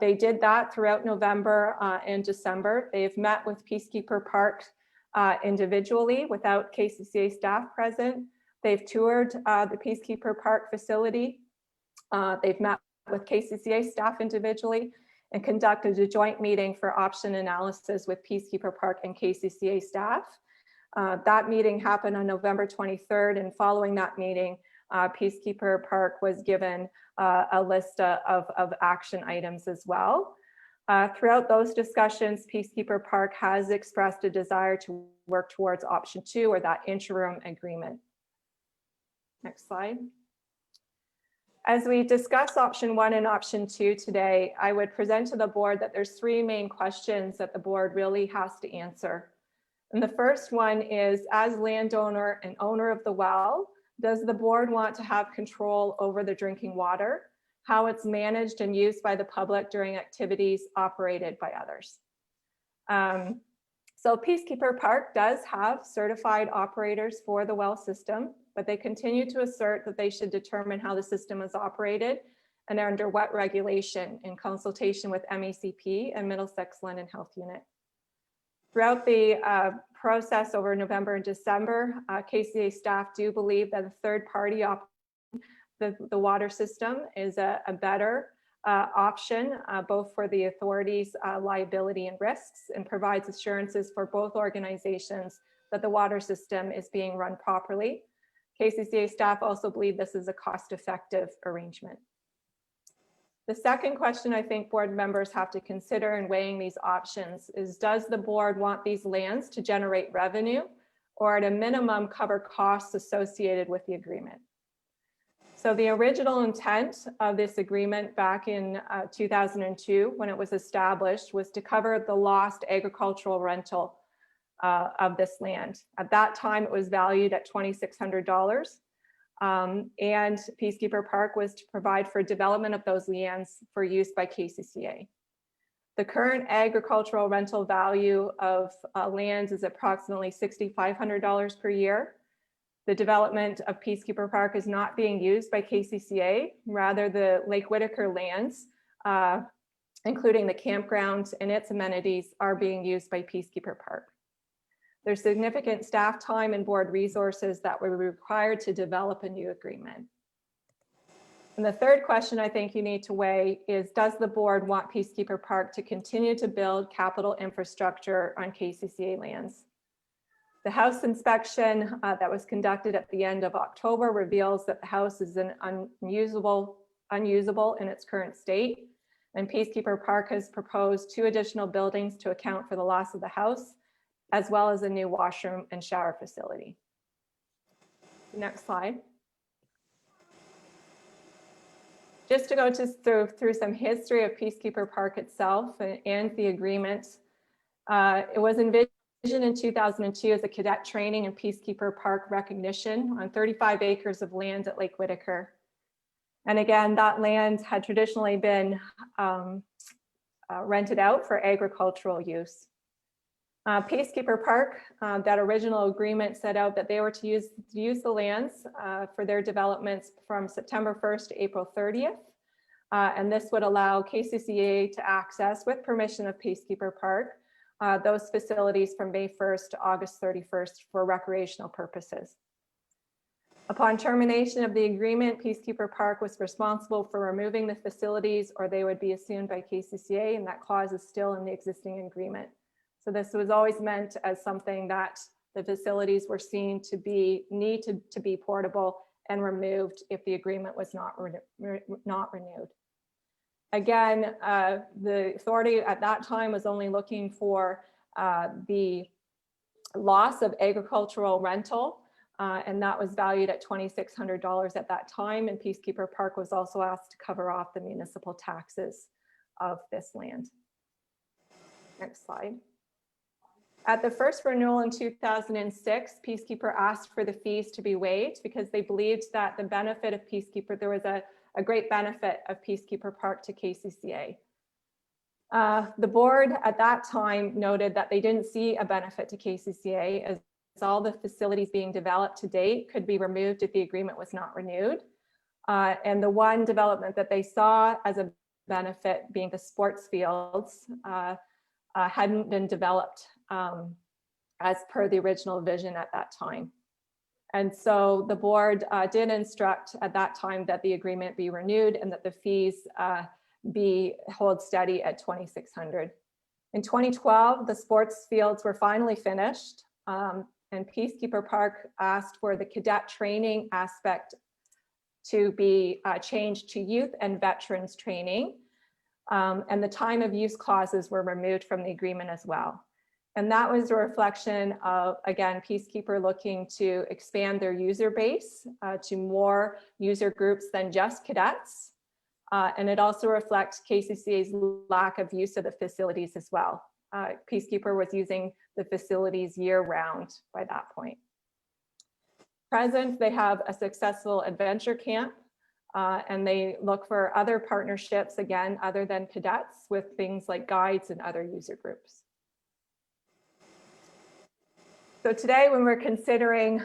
Speaker 2: They did that throughout November and December. They've met with Peacekeeper Park individually without KCCA staff present. They've toured the Peacekeeper Park facility. They've met with KCCA staff individually and conducted a joint meeting for option analysis with Peacekeeper Park and KCCA staff. That meeting happened on November 23rd, and following that meeting, Peacekeeper Park was given a list of action items as well. Throughout those discussions, Peacekeeper Park has expressed a desire to work towards option 2, or that interim agreement. Next slide. As we discuss option 1 and option 2 today, I would present to the board that there's 3 main questions that the board really has to answer. And the first one is, as landowner and owner of the well, does the board want to have control over the drinking water, how it's managed and used by the public during activities operated by others? So Peacekeeper Park does have certified operators for the well system, but they continue to assert that they should determine how the system is operated and under what regulation, in consultation with MECP and Middlesex London Health Unit. Throughout the process over November and December, KCA staff do believe that a third party the water system is a better option, both for the authorities' liability and risks, and provides assurances for both organizations that the water system is being run properly. KCCA staff also believe this is a cost-effective arrangement. The second question I think board members have to consider in weighing these options is, does the board want these lands to generate revenue, or at a minimum cover costs associated with the agreement? So the original intent of this agreement back in 2002, when it was established, was to cover the lost agricultural rental of this land. At that time, it was valued at $2,600. And Peacekeeper Park was to provide for development of those lands for use by KCCA. The current agricultural rental value of lands is approximately $6,500 per year. The development of Peacekeeper Park is not being used by KCCA. Rather, the Lake Whitaker lands, including the campground and its amenities, are being used by Peacekeeper Park. There's significant staff time and board resources that were required to develop a new agreement. And the third question I think you need to weigh is, does the board want Peacekeeper Park to continue to build capital infrastructure on KCCA lands? The house inspection that was conducted at the end of October reveals that the house is unusable in its current state. And Peacekeeper Park has proposed 2 additional buildings to account for the loss of the house, as well as a new washroom and shower facility. Next slide. Just to go through some history of Peacekeeper Park itself and the agreement, it was envisioned in 2002 as a cadet training and Peacekeeper Park recognition on 35 acres of land at Lake Whitaker. And again, that land had traditionally been rented out for agricultural use. Peacekeeper Park, that original agreement set out that they were to use the lands for their developments from September 1st to April 30th. And this would allow KCCA to access, with permission of Peacekeeper Park, those facilities from May 1st to August 31st for recreational purposes. Upon termination of the agreement, Peacekeeper Park was responsible for removing the facilities, or they would be assumed by KCCA, and that clause is still in the existing agreement. So this was always meant as something that the facilities were seen to need to be portable and removed if the agreement was not renewed. Again, the authority at that time was only looking for the loss of agricultural rental, and that was valued at $2,600 at that time. And Peacekeeper Park was also asked to cover off the municipal taxes of this land. Next slide. At the first renewal in 2006, Peacekeeper asked for the fees to be waived because they believed that the benefit of Peacekeeper, there was a great benefit of Peacekeeper Park to KCCA. The board at that time noted that they didn't see a benefit to KCCA, as all the facilities being developed to date could be removed if the agreement was not renewed. And the one development that they saw as a benefit, being the sports fields, hadn't been developed as per the original vision at that time. And so the board did instruct at that time that the agreement be renewed and that the fees be hold steady at $2,600. In 2012, the sports fields were finally finished, and Peacekeeper Park asked for the cadet training aspect to be changed to youth and veterans training. And the time of use clauses were removed from the agreement as well. And that was a reflection of, again, Peacekeeper looking to expand their user base to more user groups than just cadets. And it also reflects KCCA's lack of use of the facilities as well. Peacekeeper was using the facilities year round by that point. Present, they have a successful adventure camp, and they look for other partnerships, again, other than cadets, with things like guides and other user groups. So today, when we're considering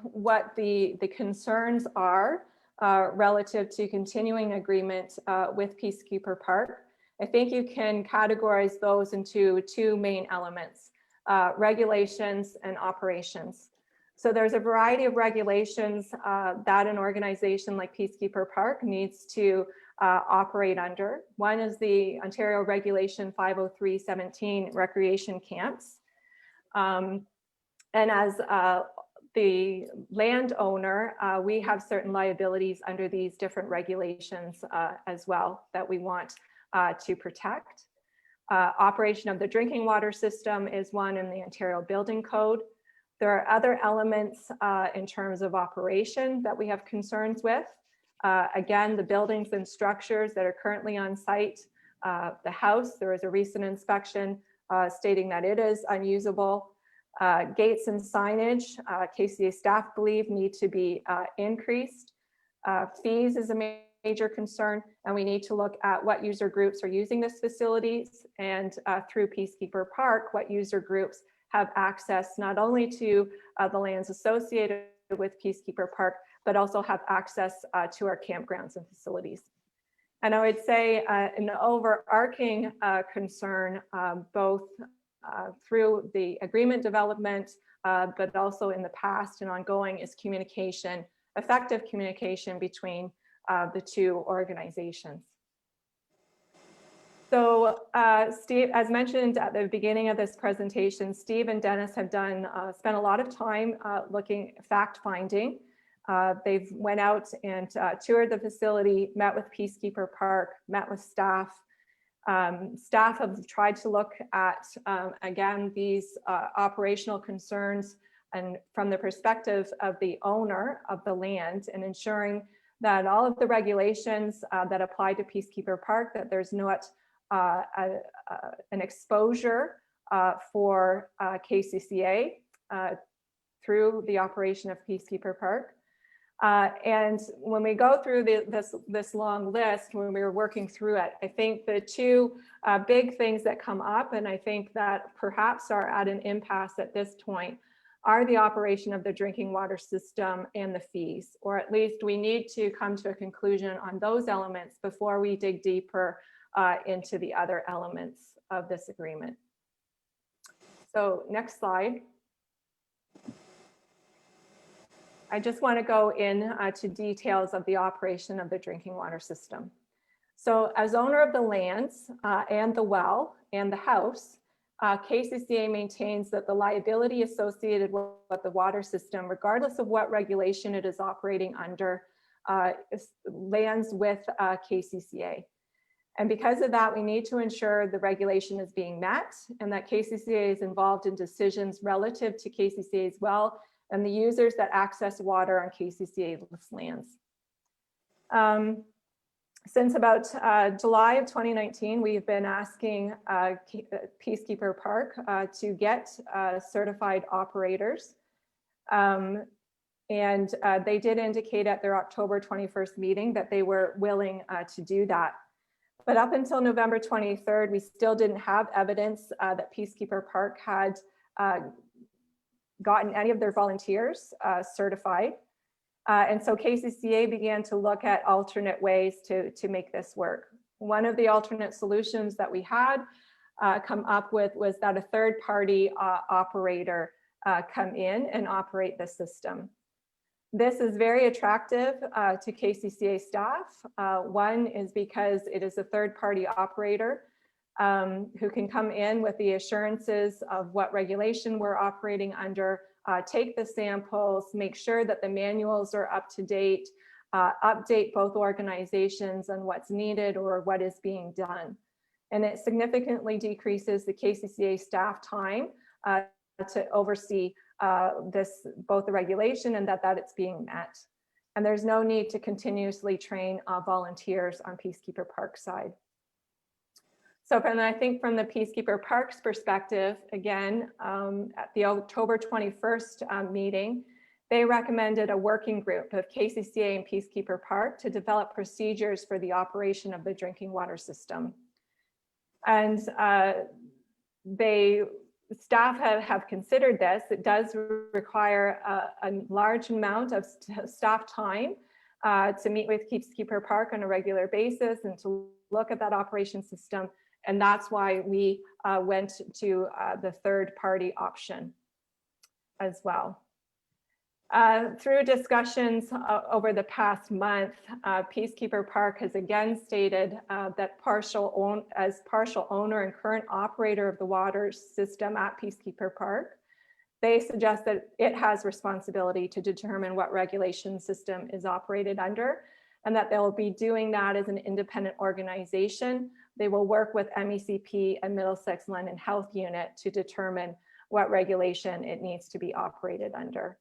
Speaker 2: what the concerns are relative to continuing agreement with Peacekeeper Park, I think you can categorize those into two main elements, regulations and operations. So there's a variety of regulations that an organization like Peacekeeper Park needs to operate under. One is the Ontario Regulation 50317 recreation camps. And as the landowner, we have certain liabilities under these different regulations as well that we want to protect. Operation of the drinking water system is one in the Ontario Building Code. There are other elements in terms of operation that we have concerns with. Again, the buildings and structures that are currently on site. The house, there was a recent inspection stating that it is unusable. Gates and signage, KCA staff believe need to be increased. Fees is a major concern, and we need to look at what user groups are using this facilities, and through Peacekeeper Park, what user groups have access not only to the lands associated with Peacekeeper Park, but also have access to our campgrounds and facilities. And I would say an overarching concern, both through the agreement development, but also in the past and ongoing, is communication, effective communication between the two organizations. So Steve, as mentioned at the beginning of this presentation, Steve and Dennis have spent a lot of time looking fact-finding. They've went out and toured the facility, met with Peacekeeper Park, met with staff. Staff have tried to look at, again, these operational concerns and from the perspective of the owner of the land, and ensuring that all of the regulations that apply to Peacekeeper Park, that there's not an exposure for KCCA through the operation of Peacekeeper Park. And when we go through this long list, when we were working through it, I think the two big things that come up, and I think that perhaps are at an impasse at this point, are the operation of the drinking water system and the fees, or at least we need to come to a conclusion on those elements before we dig deeper into the other elements of this agreement. So next slide. I just want to go into details of the operation of the drinking water system. So as owner of the lands and the well and the house, KCCA maintains that the liability associated with the water system, regardless of what regulation it is operating under, lands with KCCA. And because of that, we need to ensure the regulation is being met and that KCCA is involved in decisions relative to KCCA's well and the users that access water on KCCA lands. Since about July of 2019, we've been asking Peacekeeper Park to get certified operators. And they did indicate at their October 21st meeting that they were willing to do that. But up until November 23rd, we still didn't have evidence that Peacekeeper Park had gotten any of their volunteers certified. And so KCCA began to look at alternate ways to make this work. One of the alternate solutions that we had come up with was that a third-party operator come in and operate the system. This is very attractive to KCCA staff. One is because it is a third-party operator who can come in with the assurances of what regulation we're operating under, take the samples, make sure that the manuals are up to date, update both organizations on what's needed or what is being done. And it significantly decreases the KCCA staff time to oversee both the regulation and that it's being met. And there's no need to continuously train volunteers on Peacekeeper Park side. So I think from the Peacekeeper Parks perspective, again, at the October 21st meeting, they recommended a working group of KCCA and Peacekeeper Park to develop procedures for the operation of the drinking water system. And staff have considered this. It does require a large amount of staff time to meet with Peacekeeper Park on a regular basis and to look at that operation system. And that's why we went to the third party option as well. Through discussions over the past month, Peacekeeper Park has again stated that as partial owner and current operator of the water system at Peacekeeper Park, they suggest that it has responsibility to determine what regulation system is operated under, and that they'll be doing that as an independent organization. They will work with MECP and Middlesex London Health Unit to determine what regulation it needs to be operated under.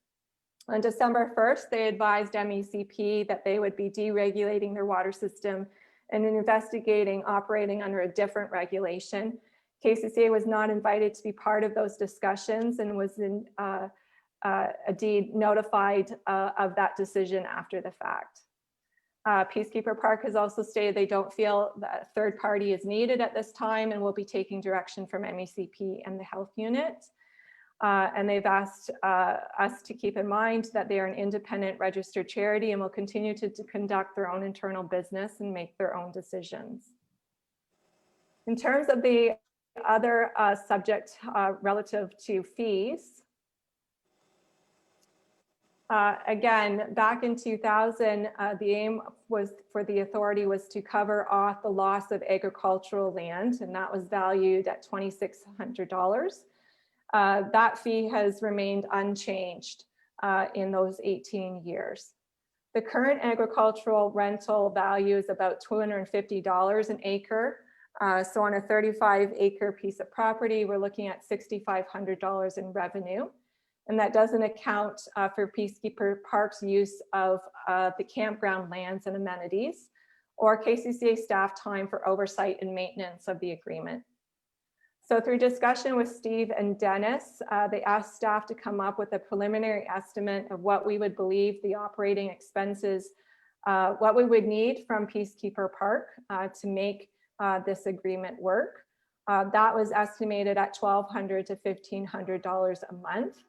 Speaker 2: On December 1st, they advised MECP that they would be deregulating their water system and investigating operating under a different regulation. KCCA was not invited to be part of those discussions and was indeed notified of that decision after the fact. Peacekeeper Park has also stated they don't feel that a third party is needed at this time and will be taking direction from MECP and the health unit. And they've asked us to keep in mind that they are an independent registered charity and will continue to conduct their own internal business and make their own decisions. In terms of the other subject relative to fees, again, back in 2000, the aim for the authority was to cover off the loss of agricultural land, and that was valued at $2,600. That fee has remained unchanged in those 18 years. The current agricultural rental value is about $250 an acre. So on a 35-acre piece of property, we're looking at $6,500 in revenue. And that doesn't account for Peacekeeper Park's use of the campground lands and amenities, or KCCA staff time for oversight and maintenance of the agreement. So through discussion with Steve and Dennis, they asked staff to come up with a preliminary estimate of what we would believe the operating expenses, what we would need from Peacekeeper Park to make this agreement work. That was estimated at $1,200 to $1,500 a month.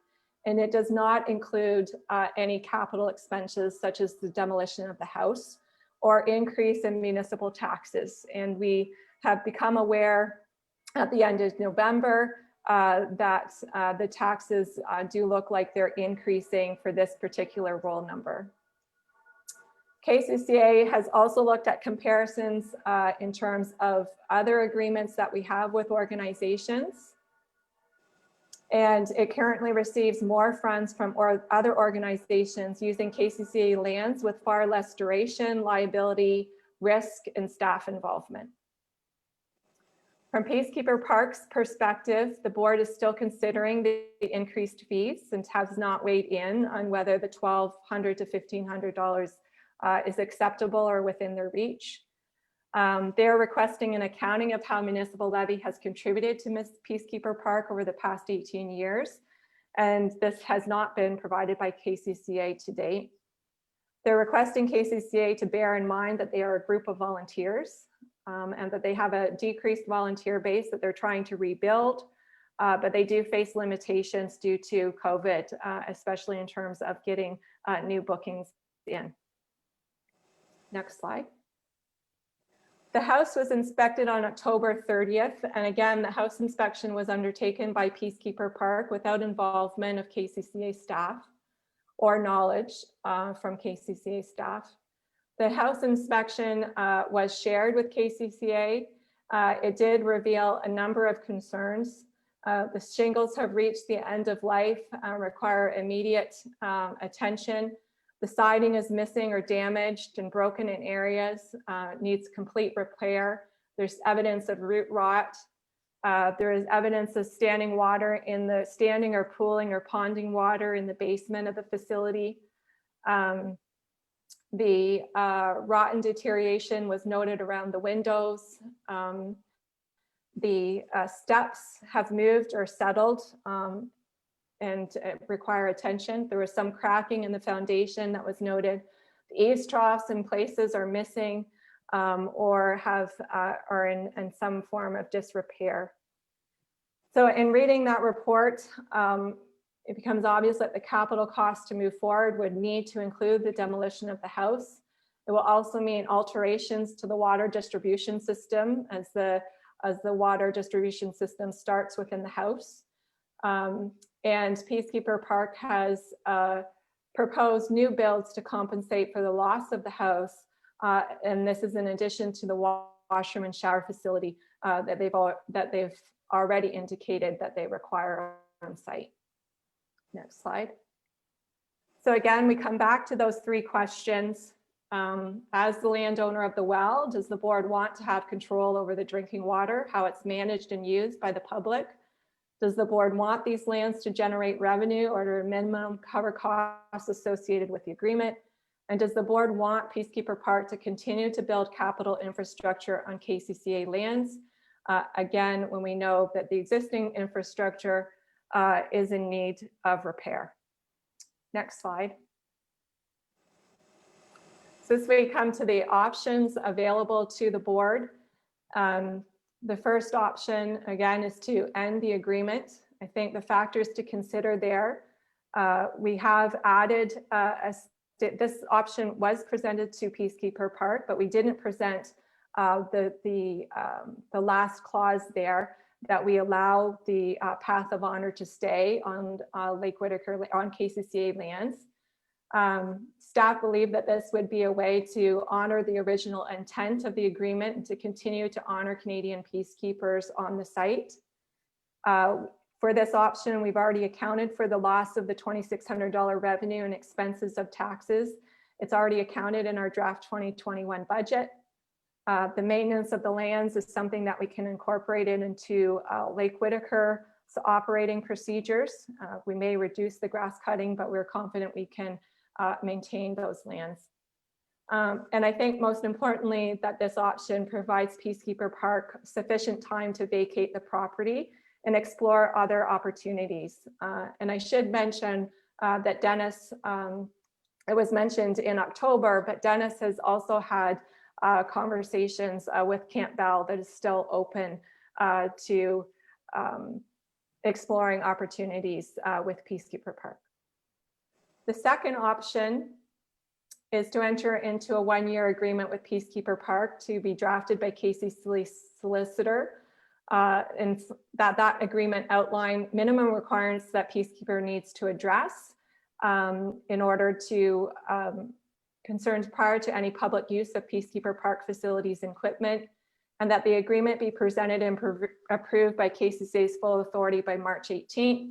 Speaker 2: And it does not include any capital expenses such as the demolition of the house or increase in municipal taxes. And we have become aware at the end of November that the taxes do look like they're increasing for this particular roll number. KCCA has also looked at comparisons in terms of other agreements that we have with organizations. And it currently receives more funds from other organizations using KCCA lands with far less duration, liability, risk, and staff involvement. From Peacekeeper Park's perspective, the board is still considering the increased fees and has not weighed in on whether the $1,200 to $1,500 is acceptable or within their reach. They're requesting an accounting of how municipal levy has contributed to Peacekeeper Park over the past 18 years, and this has not been provided by KCCA to date. They're requesting KCCA to bear in mind that they are a group of volunteers and that they have a decreased volunteer base that they're trying to rebuild, but they do face limitations due to COVID, especially in terms of getting new bookings in. Next slide. The house was inspected on October 30th. And again, the house inspection was undertaken by Peacekeeper Park without involvement of KCCA staff. or knowledge from KCCA staff. The house inspection was shared with KCCA. It did reveal a number of concerns. The shingles have reached the end of life, require immediate attention. The siding is missing or damaged and broken in areas, needs complete repair. There's evidence of root rot. There is evidence of standing water in the standing or pooling or ponding water in the basement of the facility. The rot and deterioration was noted around the windows. The steps have moved or settled and require attention. There was some cracking in the foundation that was noted. The eaves troughs in places are missing or are in some form of disrepair. So in reading that report, it becomes obvious that the capital cost to move forward would need to include the demolition of the house. It will also mean alterations to the water distribution system as the water distribution system starts within the house. And Peacekeeper Park has proposed new builds to compensate for the loss of the house. And this is in addition to the washroom and shower facility that they've already indicated that they require on site. Next slide. So again, we come back to those three questions. As the landowner of the well, does the board want to have control over the drinking water, how it's managed and used by the public? Does the board want these lands to generate revenue or to minimum cover costs associated with the agreement? And does the board want Peacekeeper Park to continue to build capital infrastructure on KCCA lands? Again, when we know that the existing infrastructure is in need of repair. Next slide. So as we come to the options available to the board, the first option, again, is to end the agreement. I think the factors to consider there, we have added, this option was presented to Peacekeeper Park, but we didn't present the last clause there that we allow the path of honor to stay on Lake Whitaker, on KCCA lands. Staff believe that this would be a way to honor the original intent of the agreement and to continue to honor Canadian peacekeepers on the site. For this option, we've already accounted for the loss of the $2,600 revenue and expenses of taxes. It's already accounted in our draft 2021 budget. The maintenance of the lands is something that we can incorporate into Lake Whitaker's operating procedures. We may reduce the grass cutting, but we're confident we can maintain those lands. And I think most importantly that this option provides Peacekeeper Park sufficient time to vacate the property and explore other opportunities. And I should mention that Dennis, it was mentioned in October, but Dennis has also had conversations with Camp Bell that is still open to exploring opportunities with Peacekeeper Park. The second option is to enter into a one-year agreement with Peacekeeper Park to be drafted by Casey Solicitor, and that agreement outlined minimum requirements that Peacekeeper needs to address in order to concerns prior to any public use of Peacekeeper Park facilities and equipment, and that the agreement be presented and approved by KCCA's full authority by March 18th,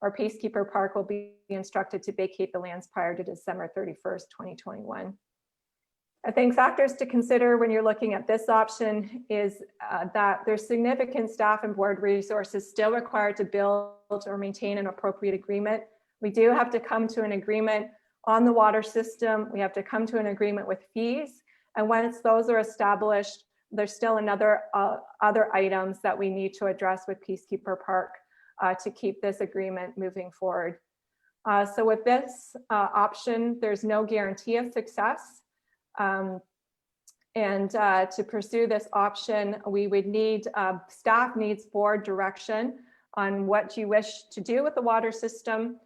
Speaker 2: or Peacekeeper Park will be instructed to vacate the lands prior to December 31st, 2021. I think factors to consider when you're looking at this option is that there's significant staff and board resources still required to build or maintain an appropriate agreement. We do have to come to an agreement on the water system. We have to come to an agreement with fees. And once those are established, there's still other items that we need to address with Peacekeeper Park to keep this agreement moving forward. So with this option, there's no guarantee of success. To pursue this option, we would need, staff needs board direction on what you wish to do with the water system,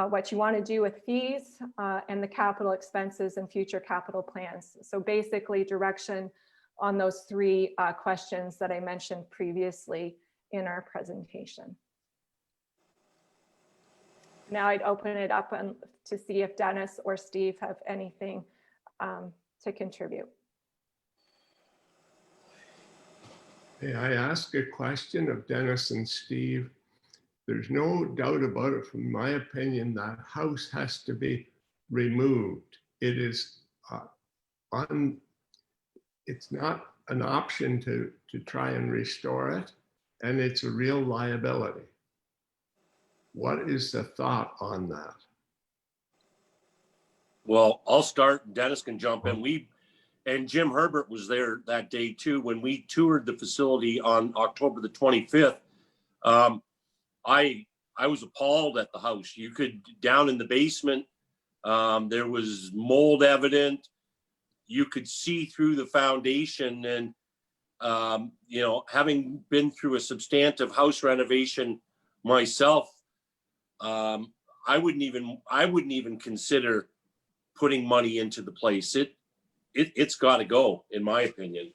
Speaker 2: what you want to do with fees, and the capital expenses and future capital plans. So basically direction on those three questions that I mentioned previously in our presentation. now I'd open it up to see if Dennis or Steve have anything to contribute.
Speaker 6: May I ask a question of Dennis and Steve? There's no doubt about it, from my opinion, that house has to be removed. It is it's not an option to try and restore it, and it's a real liability. What is the thought on that?
Speaker 12: Well, I'll start. Dennis can jump in. And Jim Herbert was there that day too, when we toured the facility on October the 25th. I was appalled at the house. You could, down in the basement, there was mold evident. You could see through the foundation. And, you know, having been through a substantive house renovation myself, I wouldn't even consider putting money into the place. It's got to go, in my opinion.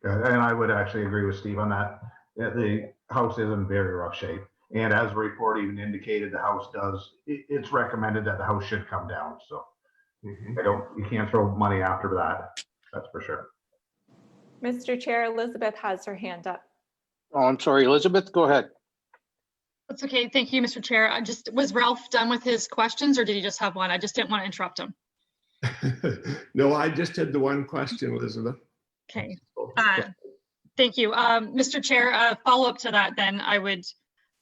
Speaker 5: And I would actually agree with Steve on that. The house is in very rough shape. And as the report even indicated, the house it's recommended that the house should come down. So you can't throw money after that. That's for sure.
Speaker 2: Mr. Chair, Elizabeth has her hand up.
Speaker 3: Oh, I'm sorry, Elizabeth, go ahead.
Speaker 1: That's okay. Thank you, Mr. Chair. Was Ralph done with his questions, or did he just have one? I just didn't want to interrupt him.
Speaker 6: No, I just had the one question, Elizabeth.
Speaker 1: Okay. Thank you. Mr. Chair, follow up to that, then I would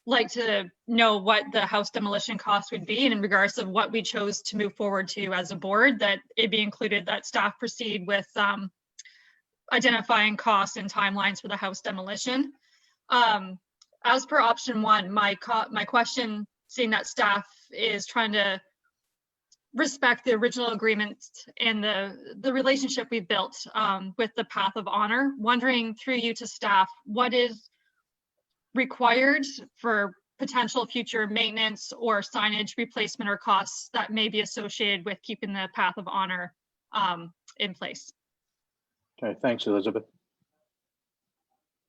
Speaker 1: like to know what the house demolition cost would be, and in regards of what we chose to move forward to as a board, that it be included that staff proceed with identifying costs and timelines for the house demolition. As per option one, my question, seeing that staff is trying to respect the original agreement and the relationship we built with the Path of Honor, wondering through you to staff, what is required for potential future maintenance or signage replacement or costs that may be associated with keeping the Path of Honor in place?
Speaker 3: Okay, thanks, Elizabeth.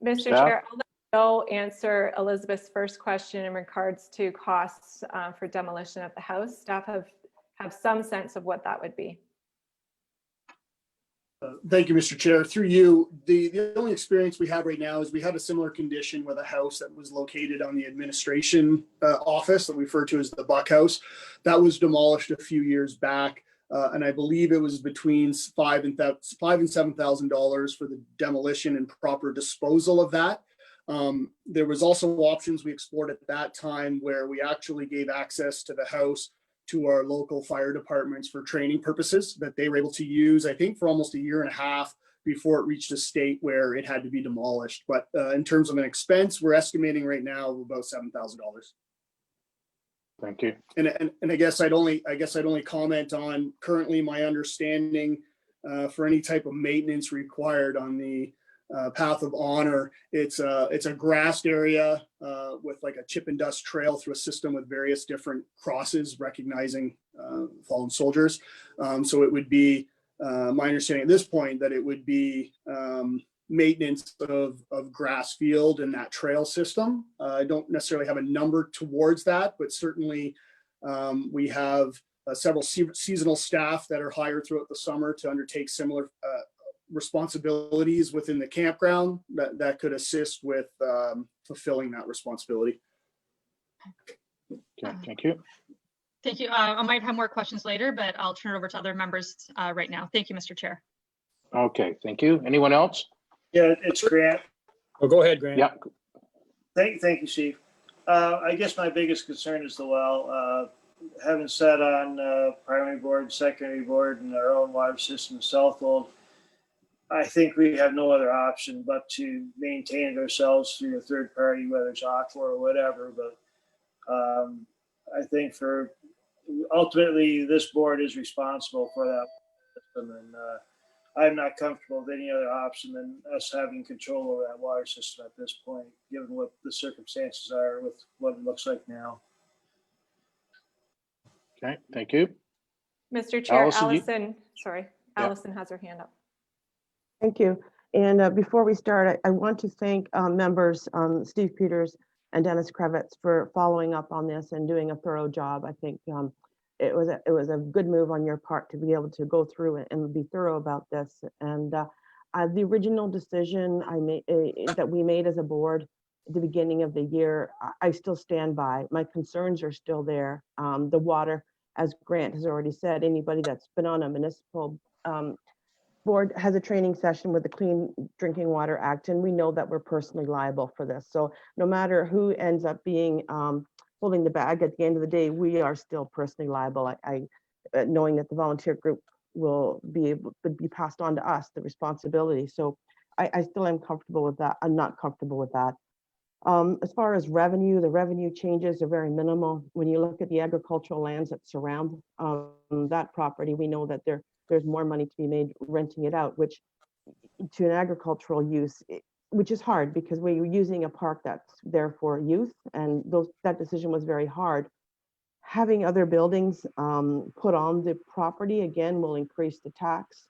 Speaker 2: Mr.
Speaker 3: Staff?
Speaker 2: Chair, I'll let Joe answer Elizabeth's first question in regards to costs for demolition of the house. Staff have some sense of what that would be.
Speaker 11: Thank you, Mr. Chair. Through you, the only experience we have right now is we had a similar condition with a house that was located on the administration office that we refer to as the Buck House. That was demolished a few years back. And I believe it was between $5,000 and $7,000 for the demolition and proper disposal of that. There was also options we explored at that time where we actually gave access to the house to our local fire departments for training purposes that they were able to use, I think, for almost a year and a half before it reached a state where it had to be demolished. But in terms of an expense, we're estimating right now about $7,000.
Speaker 3: Thank you.
Speaker 11: And I guess I'd only comment on currently my understanding for any type of maintenance required on the Path of Honor. It's a grassed area with like a chip and dust trail through a system with various different crosses recognizing fallen soldiers. So it would be my understanding at this point that it would be maintenance of grass field and that trail system. I don't necessarily have a number towards that, but certainly we have several seasonal staff that are hired throughout the summer to undertake similar responsibilities within the campground that could assist with fulfilling that responsibility.
Speaker 3: Okay, thank you.
Speaker 1: Thank you. I might have more questions later, but I'll turn it over to other members right now. Thank you, Mr. Chair.
Speaker 3: Okay, thank you. Anyone else?
Speaker 4: Yeah, it's Grant.
Speaker 8: Oh, go ahead, Grant.
Speaker 3: Yeah.
Speaker 4: Thank you, Steve. I guess my biggest concern is the well. Having sat on primary board, secondary board, and our own water system in Southold, I think we have no other option but to maintain it ourselves through a third party, whether it's Aqua or whatever. But I think ultimately this board is responsible for that system, and I'm not comfortable with any other option than us having control over that water system at this point, given what the circumstances are with what it looks like now.
Speaker 3: Okay, thank you.
Speaker 2: Mr. Chair,
Speaker 3: Allison,
Speaker 2: Allison has her hand up.
Speaker 7: Thank you. And before we start, I want to thank members, Steve Peters, and Dennis Kravitz for following up on this and doing a thorough job. I think it was a good move on your part to be able to go through it and be thorough about this. And the original decision I made that we made as a board at the beginning of the year, I still stand by. My concerns are still there. The water, as Grant has already said, anybody that's been on a municipal board has a training session with the Clean Drinking Water Act, and we know that we're personally liable for this. So no matter who ends up being holding the bag at the end of the day, we are still personally liable. Knowing that the volunteer group will be passed on to us, the responsibility. So I still am comfortable with that. I'm not comfortable with that. As far as revenue, the revenue changes are very minimal. When you look at the agricultural lands that surround that property, we know that there's more money to be made renting it out, which to an agricultural use, which is hard because we're using a park that's there for youth, and that decision was very hard. Having other buildings put on the property again will increase the tax.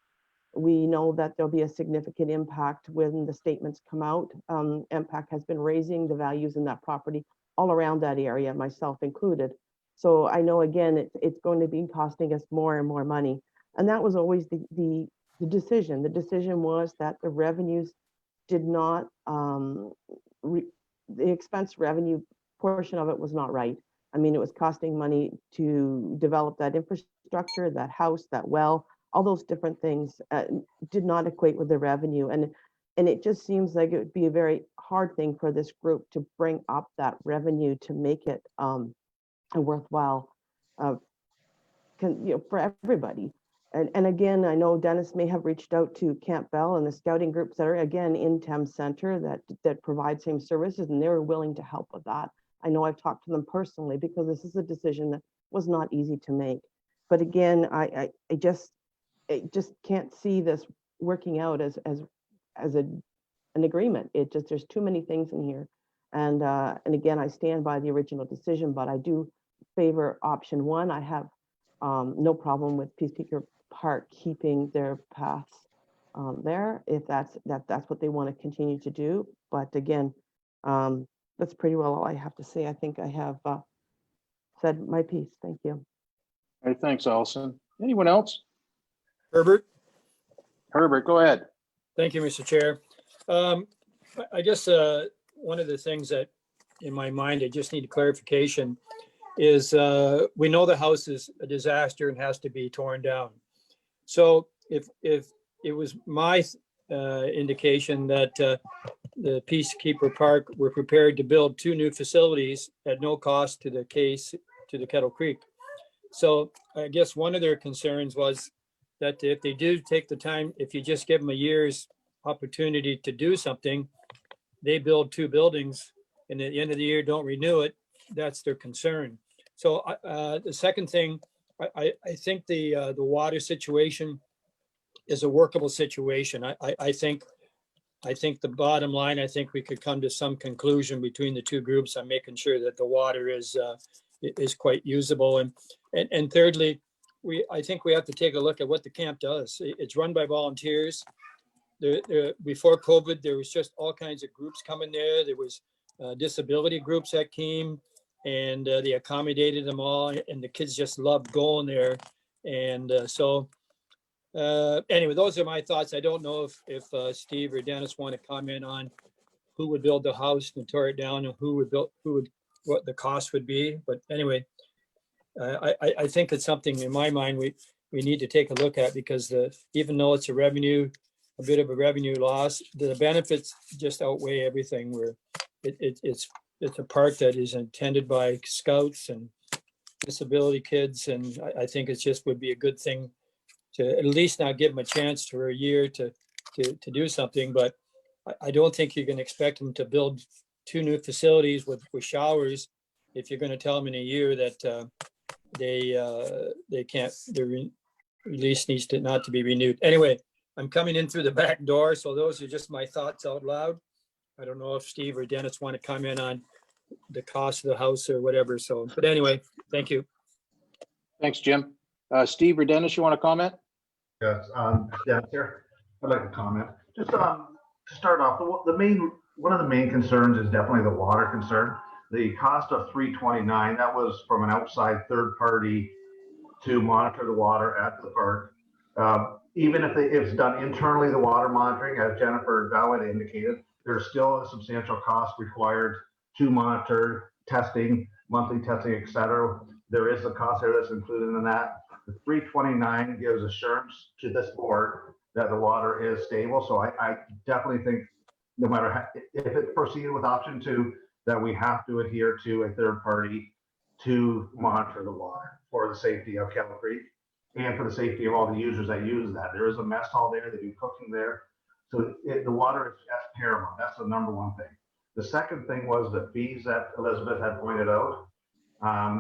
Speaker 7: We know that there'll be a significant impact when the statements come out. MPAC has been raising the values in that property all around that area, myself included. So I know, again, it's going to be costing us more and more money. And that was always the decision. The decision was that the revenues did not, the expense revenue portion of it was not right. I mean, it was costing money to develop that infrastructure, that house, that well, all those different things did not equate with the revenue. And it just seems like it would be a very hard thing for this group to bring up that revenue to make it a worthwhile for everybody. And again, I know Dennis may have reached out to Camp Bell and the scouting groups that are again in Thames Center that provide same services, and they were willing to help with that. I know I've talked to them personally because this is a decision that was not easy to make. But again, I just can't see this working out as an agreement. There's too many things in here. And again, I stand by the original decision, but I do favor option one. I have no problem with Peacekeeper Park keeping their paths there if that's what they want to continue to do. But again, that's pretty well all I have to say. I think I have said my piece. Thank you.
Speaker 3: All right, thanks, Allison. Anyone else?
Speaker 8: Herbert?
Speaker 3: Herbert, go ahead.
Speaker 8: Thank you, Mr. Chair. I guess one of the things that in my mind, I just need clarification is we know the house is a disaster and has to be torn down. So if it was my indication that the Peacekeeper Park were prepared to build 2 new facilities at no cost to the Kettle Creek. So I guess one of their concerns was that if they do take the time, if you just give them a year's opportunity to do something, they build 2 buildings and at the end of the year don't renew it, that's their concern. So the second thing, I think the water situation is a workable situation. I think the bottom line, I think we could come to some conclusion between the 2 groups on making sure that the water is quite usable. And thirdly, I think we have to take a look at what the camp does. It's run by volunteers. Before COVID, there was just all kinds of groups coming there. There was disability groups that came, and they accommodated them all, and the kids just loved going there. And anyway, those are my thoughts. I don't know if Steve or Dennis want to comment on who would build the house and tore it down, and what the cost would be. But anyway, I think it's something in my mind we need to take a look at, because even though it's a bit of a revenue loss, the benefits just outweigh everything. Where it's a park that is intended by scouts and disability kids, and I think it just would be a good thing to at least not give them a chance for a year to do something. But I don't think you can expect them to build 2 new facilities with showers if you're going to tell them in a year that they can't, their release needs to not to be renewed. Anyway, I'm coming in through the back door, so those are just my thoughts out loud. I don't know if Steve or Dennis want to comment on the cost of the house or whatever. So, but anyway, thank you.
Speaker 3: Thanks, Jim. Steve or Dennis, you want to comment?
Speaker 5: Yes, yeah, here. I'd like to comment. Just to start off, one of the main concerns is definitely the water concern. the cost of $329, that was from an outside third party to monitor the water at the park. Even if it's done internally, the water monitoring, as Jennifer Dowd indicated, there's still a substantial cost required to monitor testing, monthly testing, et cetera. There is a cost there that's included in that. The $329 gives assurance to this board that the water is stable. So I definitely think no matter how, if it proceeded with option 2, that we have to adhere to a third party to monitor the water for the safety of Kettle Creek and for the safety of all the users that use that. There is a mess hall there, they do cooking there. So the water is paramount. That's the number one thing. The second thing was the fees that Elizabeth had pointed out.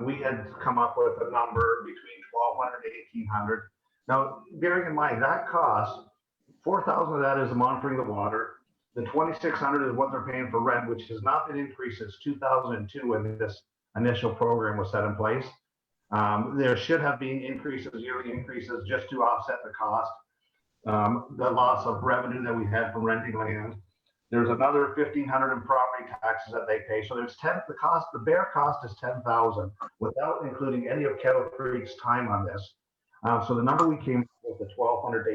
Speaker 5: We had come up with a number between $1,200 to $1,800. Now, bearing in mind that cost, $4,000 of that is monitoring the water. The $2,600 is what they're paying for rent, which has not been increased since 2002 when this initial program was set in place. There should have been increases, yearly increases, just to offset the cost, the loss of revenue that we had from renting land. There's another $1,500 in property taxes that they pay. So there's the bare cost is $10,000 without including any of Kettle Creek's time on this. So the number we came up with, the $1,200 to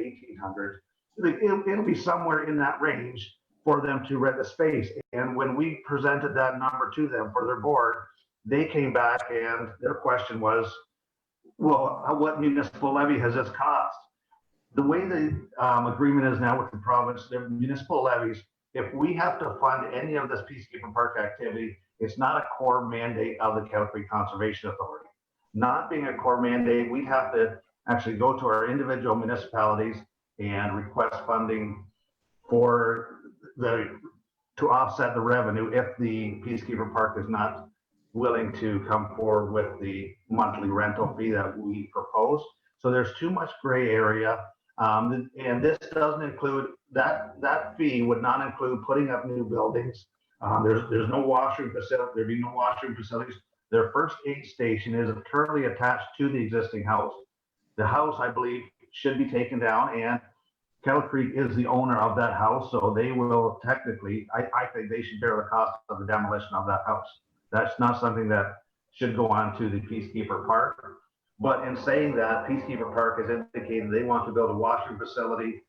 Speaker 5: $1,800, it'll be somewhere in that range for them to rent the space. And when we presented that number to them for their board, they came back and their question was, well, what municipal levy has this cost? The way the agreement is now with the province, the municipal levies, if we have to fund any of this Peacekeeper Park activity, it's not a core mandate of the Kettle Creek Conservation Authority. Not being a core mandate, we'd have to actually go to our individual municipalities and request funding to offset the revenue if the Peacekeeper Park is not willing to come forward with the monthly rental fee that we propose. So there's too much gray area. And this doesn't include, that fee would not include putting up new buildings. There's no washroom facility, there'd be no washroom facilities. Their first aid station is currently attached to the existing house. The house, I believe, should be taken down, and Kettle Creek is the owner of that house, so they will technically, I think they should bear the cost of the demolition of that house. That's not something that should go on to the Peacekeeper Park. But in saying that, Peacekeeper Park has indicated they want to build a washroom facility,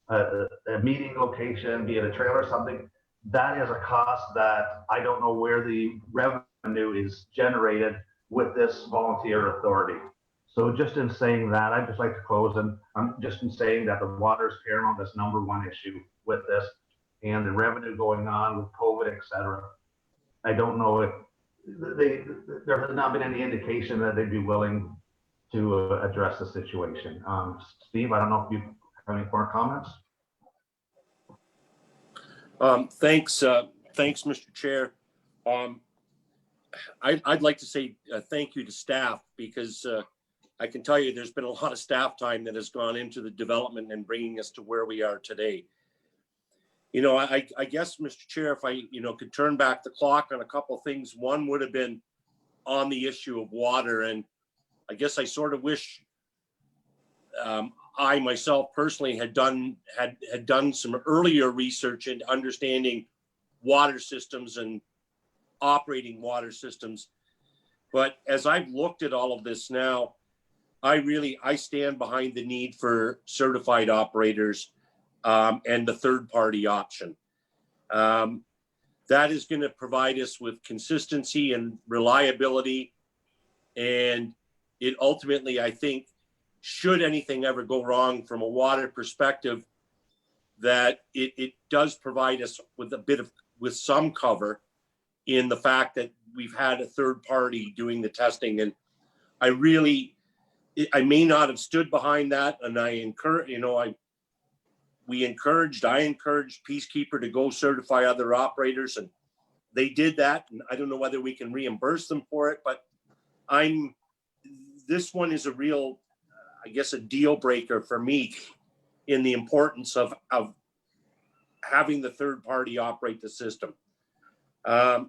Speaker 5: a meeting location, be it a trailer or something. That is a cost that I don't know where the revenue is generated with this volunteer authority. So just in saying that, I'd just like to close, and I'm just in saying that the water is paramount. That's number one issue with this, and the revenue going on with COVID, et cetera. I don't know if there has not been any indication that they'd be willing to address the situation. Steve, I don't know if you have any more comments.
Speaker 12: Thanks, Mr. Chair. I'd like to say thank you to staff, because I can tell you there's been a lot of staff time that has gone into the development and bringing us to where we are today. You know, I guess, Mr. Chair, if I, could turn back the clock on a couple of things, one would have been on the issue of water. And I guess I sort of wish I myself personally had done some earlier research into understanding water systems and operating water systems. But as I've looked at all of this now, I stand behind the need for certified operators and the third party option. That is going to provide us with consistency and reliability. And it ultimately, I think, should anything ever go wrong from a water perspective, that it does provide us with some cover in the fact that we've had a third party doing the testing. And I may not have stood behind that. And I encouraged Peacekeeper to go certify other operators, and they did that. And I don't know whether we can reimburse them for it, but this one is a real, I guess, a deal breaker for me in the importance of having the third party operate the system. The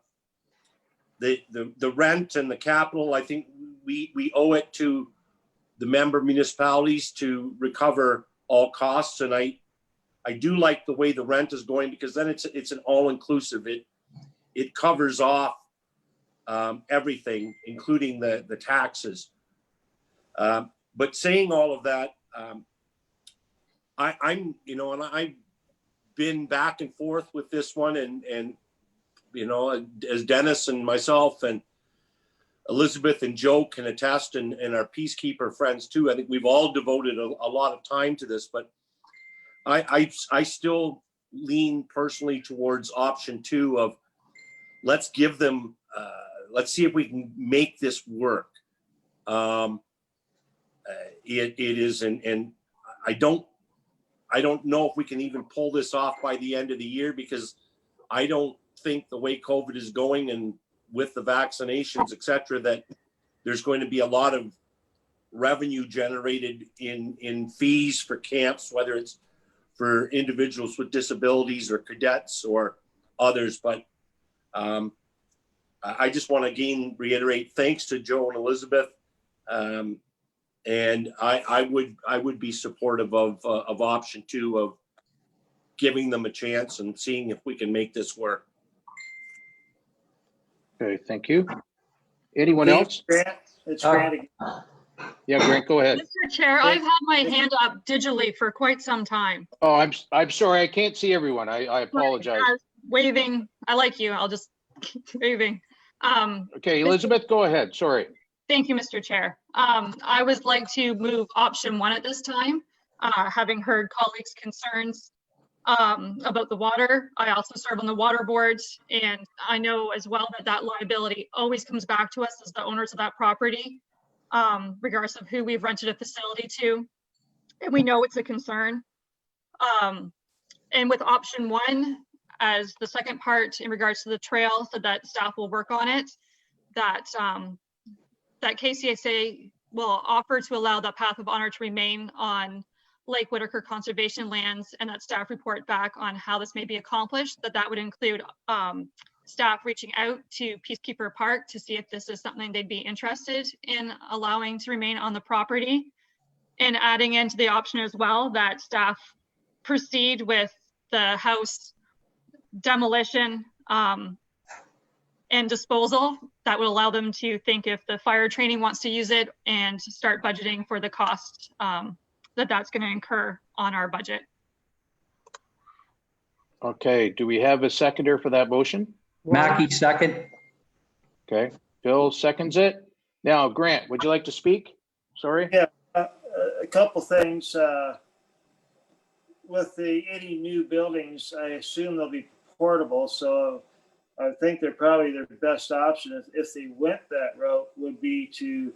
Speaker 12: rent and the capital, I think we owe it to the member municipalities to recover all costs. And I do like the way the rent is going, because then it's an all-inclusive. It covers off everything, including the taxes. But saying all of that, I'm, you know, and I've been back and forth with this one, and you know, as Dennis and myself and Elizabeth and Joe can attest, and our peacekeeper friends too, I think we've all devoted a lot of time to this, but I still lean personally towards option 2 of let's give them, let's see if we can make this work. It is, and I don't know if we can even pull this off by the end of the year, because I don't think the way COVID is going and with the vaccinations, et cetera, that there's going to be a lot of revenue generated in fees for camps, whether it's for individuals with disabilities or cadets or others. But I just want to again reiterate thanks to Joe and Elizabeth. And I would be supportive of option 2 of giving them a chance and seeing if we can make this work.
Speaker 3: Okay, thank you. Anyone
Speaker 4: Dave,
Speaker 3: else?
Speaker 4: Grant, it's Grant again.
Speaker 3: Yeah, Grant, go ahead.
Speaker 1: Mr. Chair, I've had my hand up digitally for quite some time.
Speaker 3: Oh, I'm sorry. I can't see everyone. I apologize.
Speaker 1: Waving. I like you. I'll just keep waving.
Speaker 3: Okay, Elizabeth, go ahead. Sorry.
Speaker 1: Thank you, Mr. Chair. I would like to move option 1 at this time, having heard colleagues' concerns about the water. I also serve on the water board, and I know as well that liability always comes back to us as the owners of that property, regardless of who we've rented a facility to. And we know it's a concern. And with option 1, as the second part in regards to the trail, so that staff will work on it, that KCSA will offer to allow that path of honor to remain on Lake Whitaker conservation lands, and that staff report back on how this may be accomplished. That would include staff reaching out to Peacekeeper Park to see if this is something they'd be interested in allowing to remain on the property, and adding into the option as well that staff proceed with the house demolition and disposal. That would allow them to think if the fire training wants to use it, and start budgeting for the cost that's going to incur on our budget.
Speaker 3: Okay, do we have a seconder for that motion?
Speaker 13: Mackey, second.
Speaker 3: Okay, Phil seconds it. Now, Grant, would you like to speak? Sorry.
Speaker 4: Yeah, a couple things. With any new buildings, I assume they'll be portable. So I think they're probably their best option if they went that route would be to,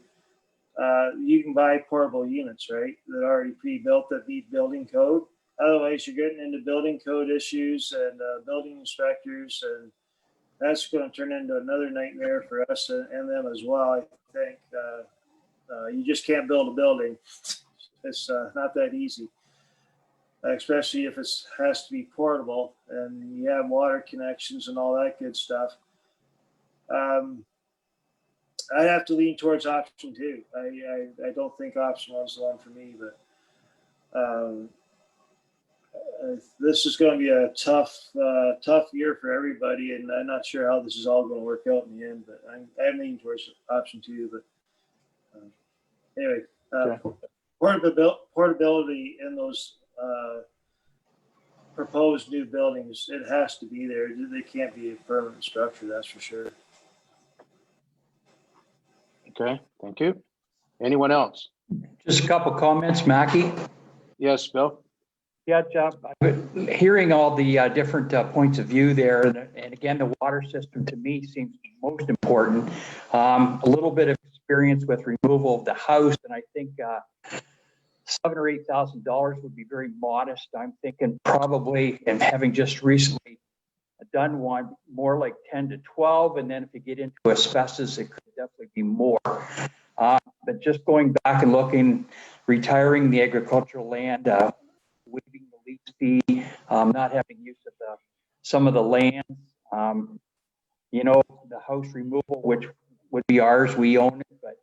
Speaker 4: you can buy portable units, right? That are already pre-built that meet building code. Otherwise, you're getting into building code issues and building inspectors, and that's going to turn into another nightmare for us and them as well. I think you just can't build a building. It's not that easy, especially if it has to be portable and you have water connections and all that good stuff. I'd have to lean towards option 2. I don't think option 1 is the one for me, but this is going to be a tough year for everybody, and I'm not sure how this is all going to work out in the end. But I'm leaning towards option 2. But anyway,
Speaker 3: Okay.
Speaker 4: portability in those proposed new buildings, it has to be there. They can't be a permanent structure, that's for sure.
Speaker 3: Okay, thank you. Anyone else?
Speaker 13: Just a couple comments, Mackey.
Speaker 3: Yes, Bill?
Speaker 13: Yeah, Jeff, hearing all the different points of view there, and again, the water system to me seems most important. A little bit of experience with removal of the house, and I think $7,000 or $8,000 would be very modest. I'm thinking probably, and having just recently done one, more like 10 to 12, and then if you get into asbestos, it could definitely be more. But just going back and looking, retiring the agricultural land, waiving the lease fee, not having use of some of the land, you know, the house removal, which would be ours, we own it, but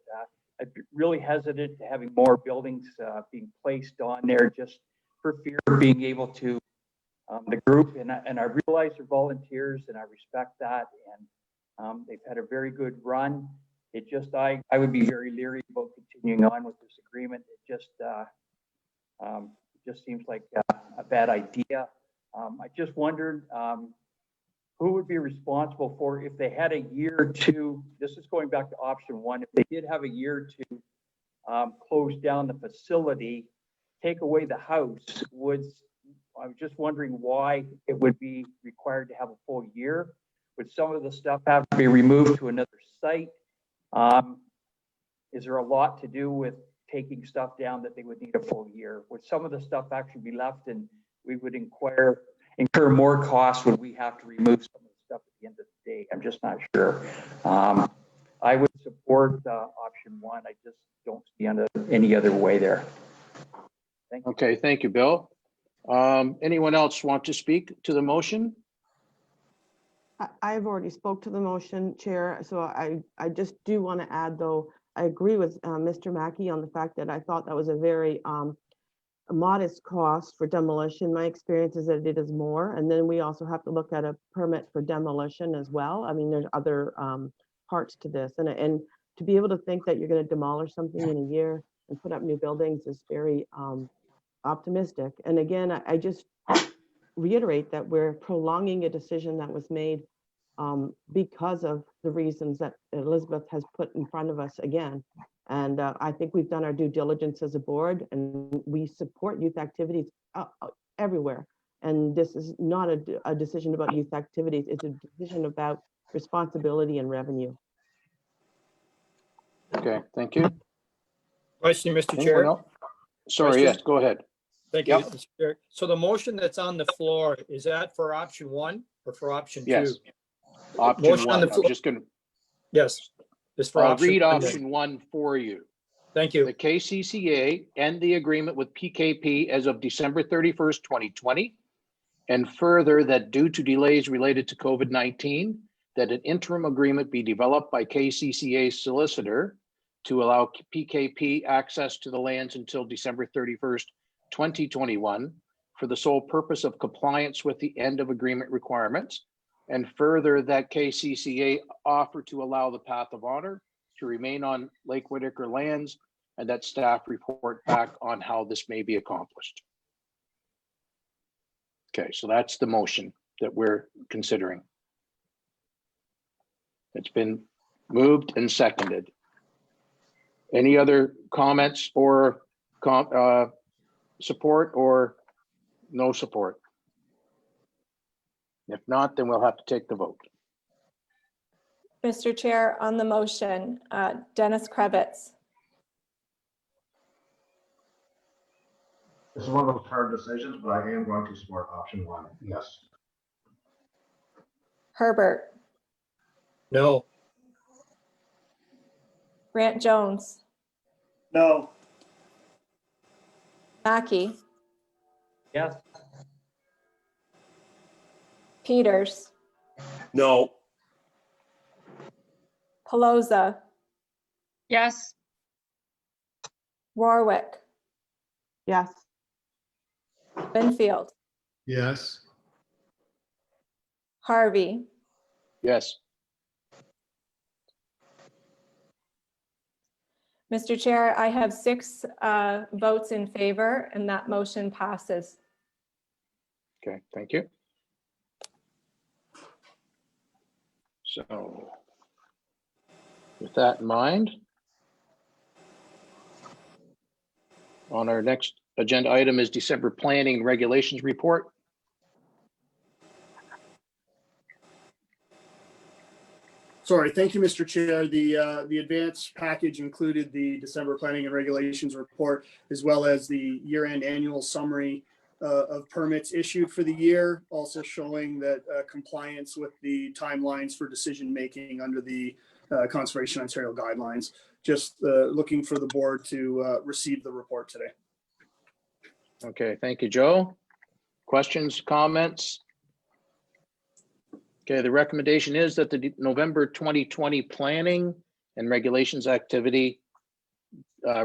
Speaker 13: I'm really hesitant to having more buildings being placed on there just for fear of being able to, the group, and I realize they're volunteers and I respect that, and They've had a very good run. It just, I would be very leery about continuing on with this agreement. It just seems like a bad idea. I just wondered who would be responsible for if they had a year to, this is going back to option one, if they did have a year to close down the facility, take away the house, I was just wondering why it would be required to have a full year. Would some of the stuff have to be removed to another site? Is there a lot to do with taking stuff down that they would need a full year? Would some of the stuff actually be left and we would incur more costs when we have to remove some of the stuff at the end of the day? I'm just not sure. I would support option one. I just don't see any other way there. Thank you.
Speaker 3: Okay, thank you, Bill. Anyone else want to speak to the motion?
Speaker 7: I've already spoke to the motion, Chair, so I just do want to add, though, I agree with Mr. Mackey on the fact that I thought that was a very modest cost for demolition. My experience is that it is more, and then we also have to look at a permit for demolition as well. I mean, there's other parts to this, and to be able to think that you're going to demolish something in a year and put up new buildings is very optimistic. And again, I just reiterate that we're prolonging a decision that was made because of the reasons that Elizabeth has put in front of us again. And I think we've done our due diligence as a board, and we support youth activities everywhere. And this is not a decision about youth activities. It's a decision about responsibility and revenue.
Speaker 3: Okay, thank you.
Speaker 8: Question, Mr.
Speaker 3: Anyone
Speaker 8: Chair.
Speaker 3: else? Sorry,
Speaker 8: Question?
Speaker 3: yes, go ahead.
Speaker 8: Thank you,
Speaker 3: Yep.
Speaker 8: Mr. Chair. So the motion that's on the floor, is that for option one or for option two?
Speaker 3: Yes. Option
Speaker 8: Motion on
Speaker 3: one,
Speaker 8: the
Speaker 3: I'm
Speaker 8: flo-
Speaker 3: just gonna,
Speaker 8: Yes, it's for
Speaker 3: I'll
Speaker 8: option
Speaker 3: read
Speaker 8: one then.
Speaker 3: option one for you.
Speaker 8: Thank you.
Speaker 3: The KCCA end the agreement with PKP as of December 31st, 2020. And further, that due to delays related to COVID-19, that an interim agreement be developed by KCCA's solicitor to allow PKP access to the lands until December 31st, 2021, for the sole purpose of compliance with the end of agreement requirements. And further, that KCCA offer to allow the Path of Honor to remain on Lake Whitaker lands, and that staff report back on how this may be accomplished. Okay, so that's the motion that we're considering. It's been moved and seconded. Any other comments or support or no support? If not, then we'll have to take the vote.
Speaker 2: Mr. Chair, on the motion, Dennis Krebitz,
Speaker 5: This is one of those hard decisions, but I am going to support option one. Yes.
Speaker 2: Herbert,
Speaker 8: No.
Speaker 2: Grant Jones,
Speaker 4: No.
Speaker 2: Mackey,
Speaker 13: Yes.
Speaker 2: Peters,
Speaker 12: No.
Speaker 2: Pelosa,
Speaker 1: Yes.
Speaker 2: Warwick,
Speaker 7: Yes.
Speaker 2: Winfield,
Speaker 6: Yes.
Speaker 2: Harvey,
Speaker 3: Yes.
Speaker 2: Mr. Chair, I have 6 votes in favor, and that motion passes.
Speaker 3: Okay, thank you. So with that in mind, on our next agenda item is December Planning and Regulations Report.
Speaker 11: Sorry, thank you, Mr. Chair. The advance package included the December Planning and Regulations Report, as well as the year-end annual summary of permits issued for the year, also showing that compliance with the timelines for decision-making under the Conservation Ontario guidelines. Just looking for the board to receive the report today.
Speaker 3: Okay, thank you, Joe. Questions, comments? Okay, the recommendation is that the November 2020 Planning and Regulations Activity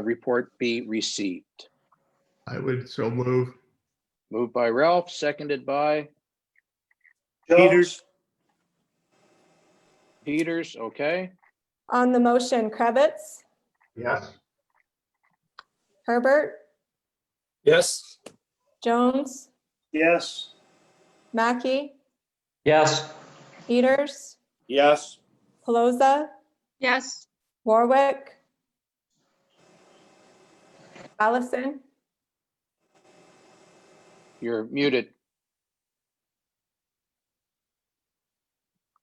Speaker 3: report be received.
Speaker 6: I would so move.
Speaker 3: Moved by Ralph, seconded by
Speaker 4: Peters.
Speaker 3: Peters, okay.
Speaker 2: On the motion, Krebitz,
Speaker 5: Yes.
Speaker 2: Herbert,
Speaker 8: Yes.
Speaker 2: Jones,
Speaker 4: Yes.
Speaker 2: Mackey,
Speaker 13: Yes.
Speaker 2: Peters,
Speaker 12: Yes.
Speaker 2: Pelosa,
Speaker 1: Yes.
Speaker 2: Warwick, Allison,
Speaker 3: You're muted.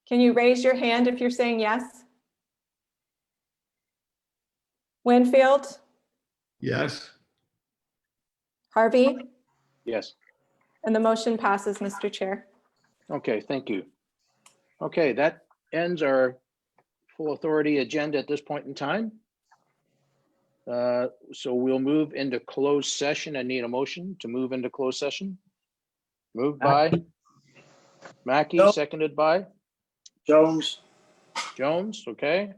Speaker 2: can you raise your hand if you're saying yes? Winfield,
Speaker 6: Yes.
Speaker 2: Harvey,
Speaker 3: Yes.
Speaker 2: and the motion passes, Mr. Chair.
Speaker 3: Okay, thank you. Okay, that ends our full authority agenda at this point in time. So we'll move into closed session. I need a motion to move into closed session. Moved by Mackey,
Speaker 4: No.
Speaker 3: seconded by
Speaker 4: Jones.
Speaker 3: Jones, okay?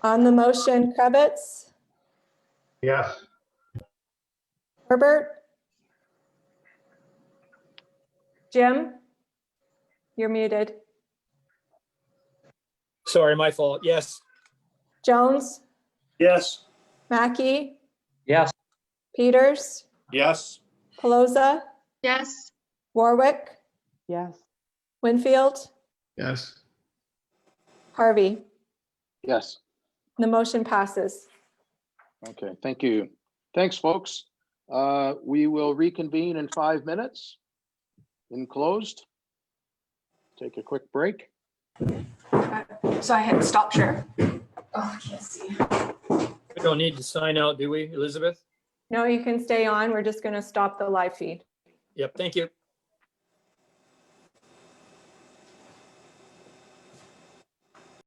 Speaker 2: On the motion, Krebitz,
Speaker 5: Yes.
Speaker 2: Herbert, Jim, you're muted.
Speaker 8: Sorry, my fault. Yes.
Speaker 2: Jones,
Speaker 4: Yes.
Speaker 2: Mackey,
Speaker 13: Yes.
Speaker 2: Peters,
Speaker 12: Yes.
Speaker 2: Pelosa,
Speaker 1: Yes.
Speaker 2: Warwick,
Speaker 7: Yes.
Speaker 2: Winfield,
Speaker 6: Yes.
Speaker 2: Harvey.
Speaker 3: Yes.
Speaker 2: The motion passes.
Speaker 3: Okay, thank you. Thanks, folks. We will reconvene in 5 minutes in closed. Take a quick break.
Speaker 10: So I had to stop share. Oh, I can't see.
Speaker 8: We don't need to sign out, do we, Elizabeth?
Speaker 2: No, you can stay on. We're just going to stop the live feed.
Speaker 8: Yep, thank you.